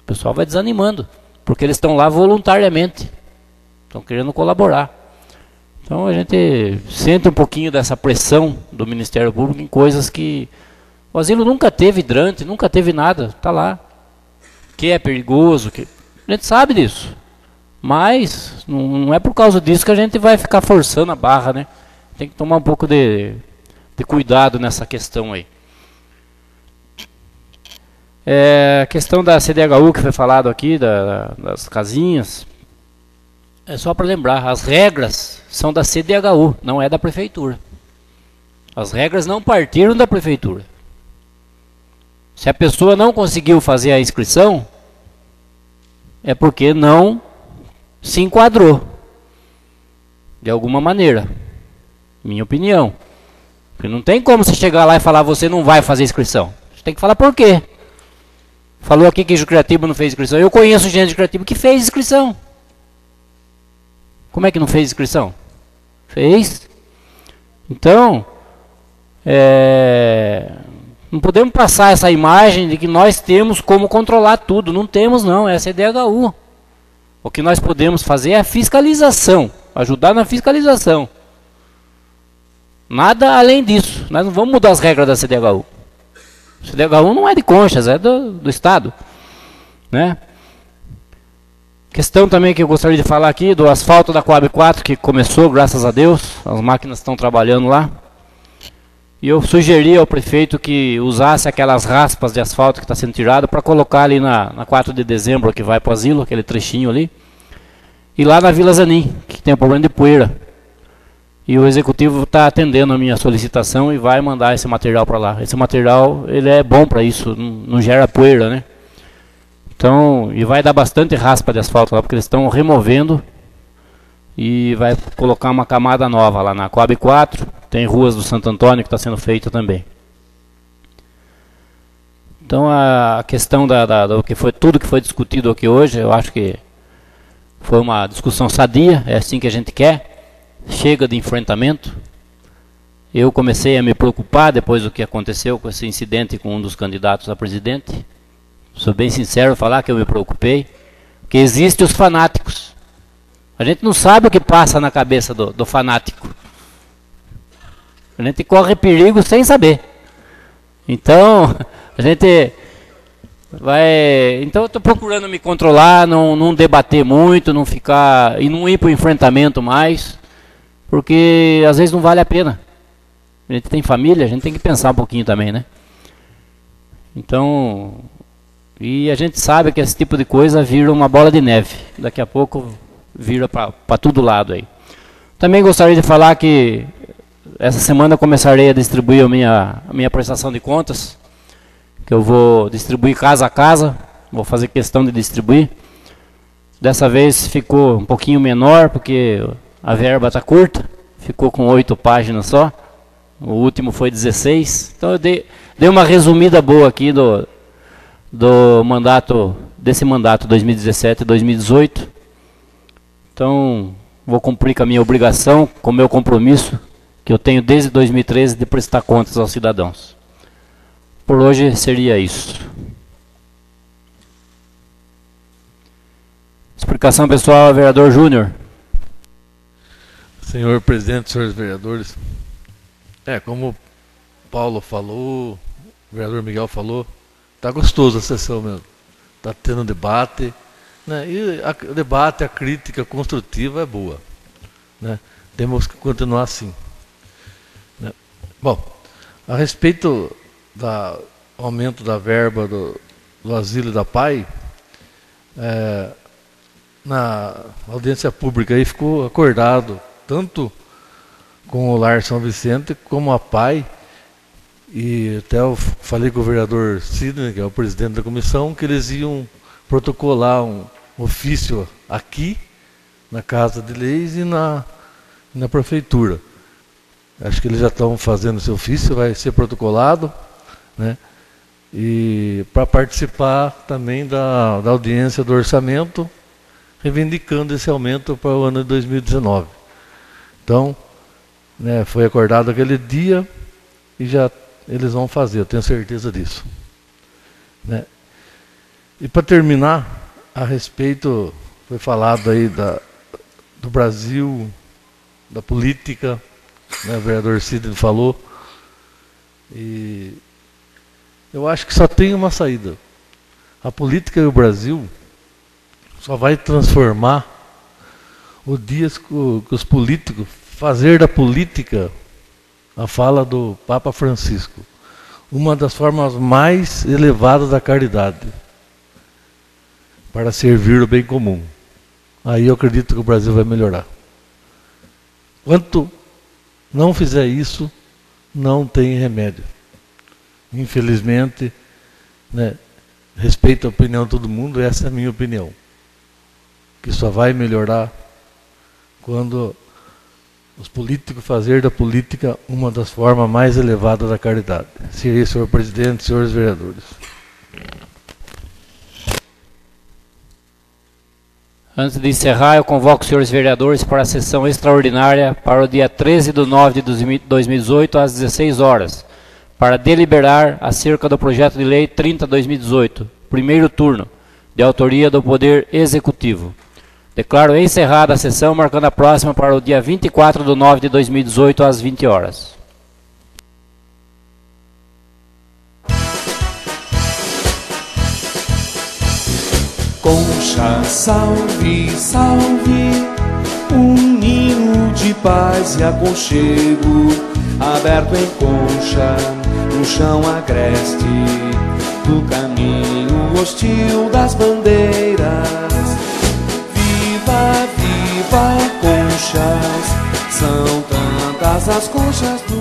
O pessoal vai desanimando, porque eles estão lá voluntariamente, estão querendo colaborar. Então a gente sente um pouquinho dessa pressão do Ministério Público em coisas que o asilo nunca teve hidrante, nunca teve nada, está lá. Que é perigoso, a gente sabe disso. Mas não é por causa disso que a gente vai ficar forçando a barra, né? Tem que tomar um pouco de cuidado nessa questão aí. A questão da CDHU que foi falado aqui, das casinhas, é só para lembrar, as regras são da CDHU, não é da prefeitura. As regras não partiram da prefeitura. Se a pessoa não conseguiu fazer a inscrição, é porque não se enquadrou, de alguma maneira. Minha opinião. Porque não tem como você chegar lá e falar, você não vai fazer inscrição. Você tem que falar por quê. Falou aqui que Jucreatiba não fez inscrição. Eu conheço gente de Jucreatiba que fez inscrição. Como é que não fez inscrição? Fez. Então, não podemos passar essa imagem de que nós temos como controlar tudo. Não temos não, essa é a CDHU. O que nós podemos fazer é a fiscalização. Ajudar na fiscalização. Nada além disso. Nós não vamos mudar as regras da CDHU. A CDHU não é de Conchas, é do Estado. Né? Questão também que eu gostaria de falar aqui do asfalto da Coab 4, que começou, graças a Deus, as máquinas estão trabalhando lá. E eu sugeri ao prefeito que usasse aquelas raspas de asfalto que está sendo tirado para colocar ali na 4 de dezembro, que vai para o asilo, aquele trechinho ali. E lá na Vila Zanin, que tem um problema de poeira. E o executivo está atendendo a minha solicitação e vai mandar esse material para lá. Esse material ele é bom para isso, não gera poeira, né? Então, e vai dar bastante raspa de asfalto lá, porque eles estão removendo e vai colocar uma camada nova lá na Coab 4. Tem ruas do Santo Antônio que está sendo feita também. Então, a questão do que foi tudo que foi discutido aqui hoje, eu acho que foi uma discussão sadia, é assim que a gente quer. Chega de enfrentamento. Eu comecei a me preocupar depois do que aconteceu com esse incidente com um dos candidatos a presidente. Sou bem sincero falar que eu me preocupei, porque existem os fanáticos. A gente não sabe o que passa na cabeça do fanático. A gente corre perigo sem saber. Então, a gente vai... Então eu estou procurando me controlar, não debater muito, não ficar... E não ir para o enfrentamento mais, porque às vezes não vale a pena. A gente tem família, a gente tem que pensar um pouquinho também, né? Então... E a gente sabe que esse tipo de coisa vira uma bola de neve. Daqui a pouco vira para todo lado aí. Também gostaria de falar que essa semana eu começarei a distribuir a minha prestação de contas. Que eu vou distribuir casa a casa. Vou fazer questão de distribuir. Dessa vez ficou um pouquinho menor, porque a verba está curta. Ficou com 8 páginas só. O último foi 16. Então eu dei uma resumida boa aqui desse mandato 2017 e 2018. Então, vou cumprir com a minha obrigação, com o meu compromisso, que eu tenho desde 2013 de prestar contas aos cidadãos. Por hoje seria isso. Explicação pessoal, vereador Júnior. Senhor presidente, senhores vereadores, como o Paulo falou, o vereador Miguel falou, está gostoso a sessão mesmo. Está tendo debate, né? E o debate, a crítica construtiva é boa, né? Temos que continuar assim, né? Bom, a respeito do aumento da verba do asilo da PAI, na audiência pública aí ficou acordado, tanto com o Lar São Vicente como a PAI. E até eu falei com o vereador Sidney, que é o presidente da comissão, que eles iam protocolar um ofício aqui, na Casa de Leis e na prefeitura. Acho que eles já estão fazendo esse ofício, vai ser protocolado, né? E para participar também da audiência do orçamento, reivindicando esse aumento para o ano de 2019. Então, né, foi acordado aquele dia e já eles vão fazer, eu tenho certeza disso, né? E para terminar, a respeito, foi falado aí do Brasil, da política, né, o vereador Sidney falou, e eu acho que só tem uma saída. A política e o Brasil só vai transformar o dia que os políticos fazer da política a fala do Papa Francisco, uma das formas mais elevadas da caridade, para servir o bem comum. Aí eu acredito que o Brasil vai melhorar. Quanto não fizer isso, não tem remédio. Infelizmente, né, respeito a opinião de todo mundo, essa é a minha opinião. Que só vai melhorar quando os políticos fazer da política uma das formas mais elevadas da caridade. Seria, senhor presidente, senhores vereadores. Antes de encerrar, eu convoco os senhores vereadores para a sessão extraordinária para o dia 13/9 de 2018, às 16 horas, para deliberar acerca do projeto de lei 30/2018, primeiro turno, de autoria do Poder Executivo. Declaro encerrada a sessão, marcando a próxima para o dia 24/9 de 2018, às 20 horas. Concha, salve, salve, um ninho de paz e aconchego, aberto em concha, no chão agreste, do caminho hostil das bandeiras. Viva, viva, conchas, são tantas as conchas do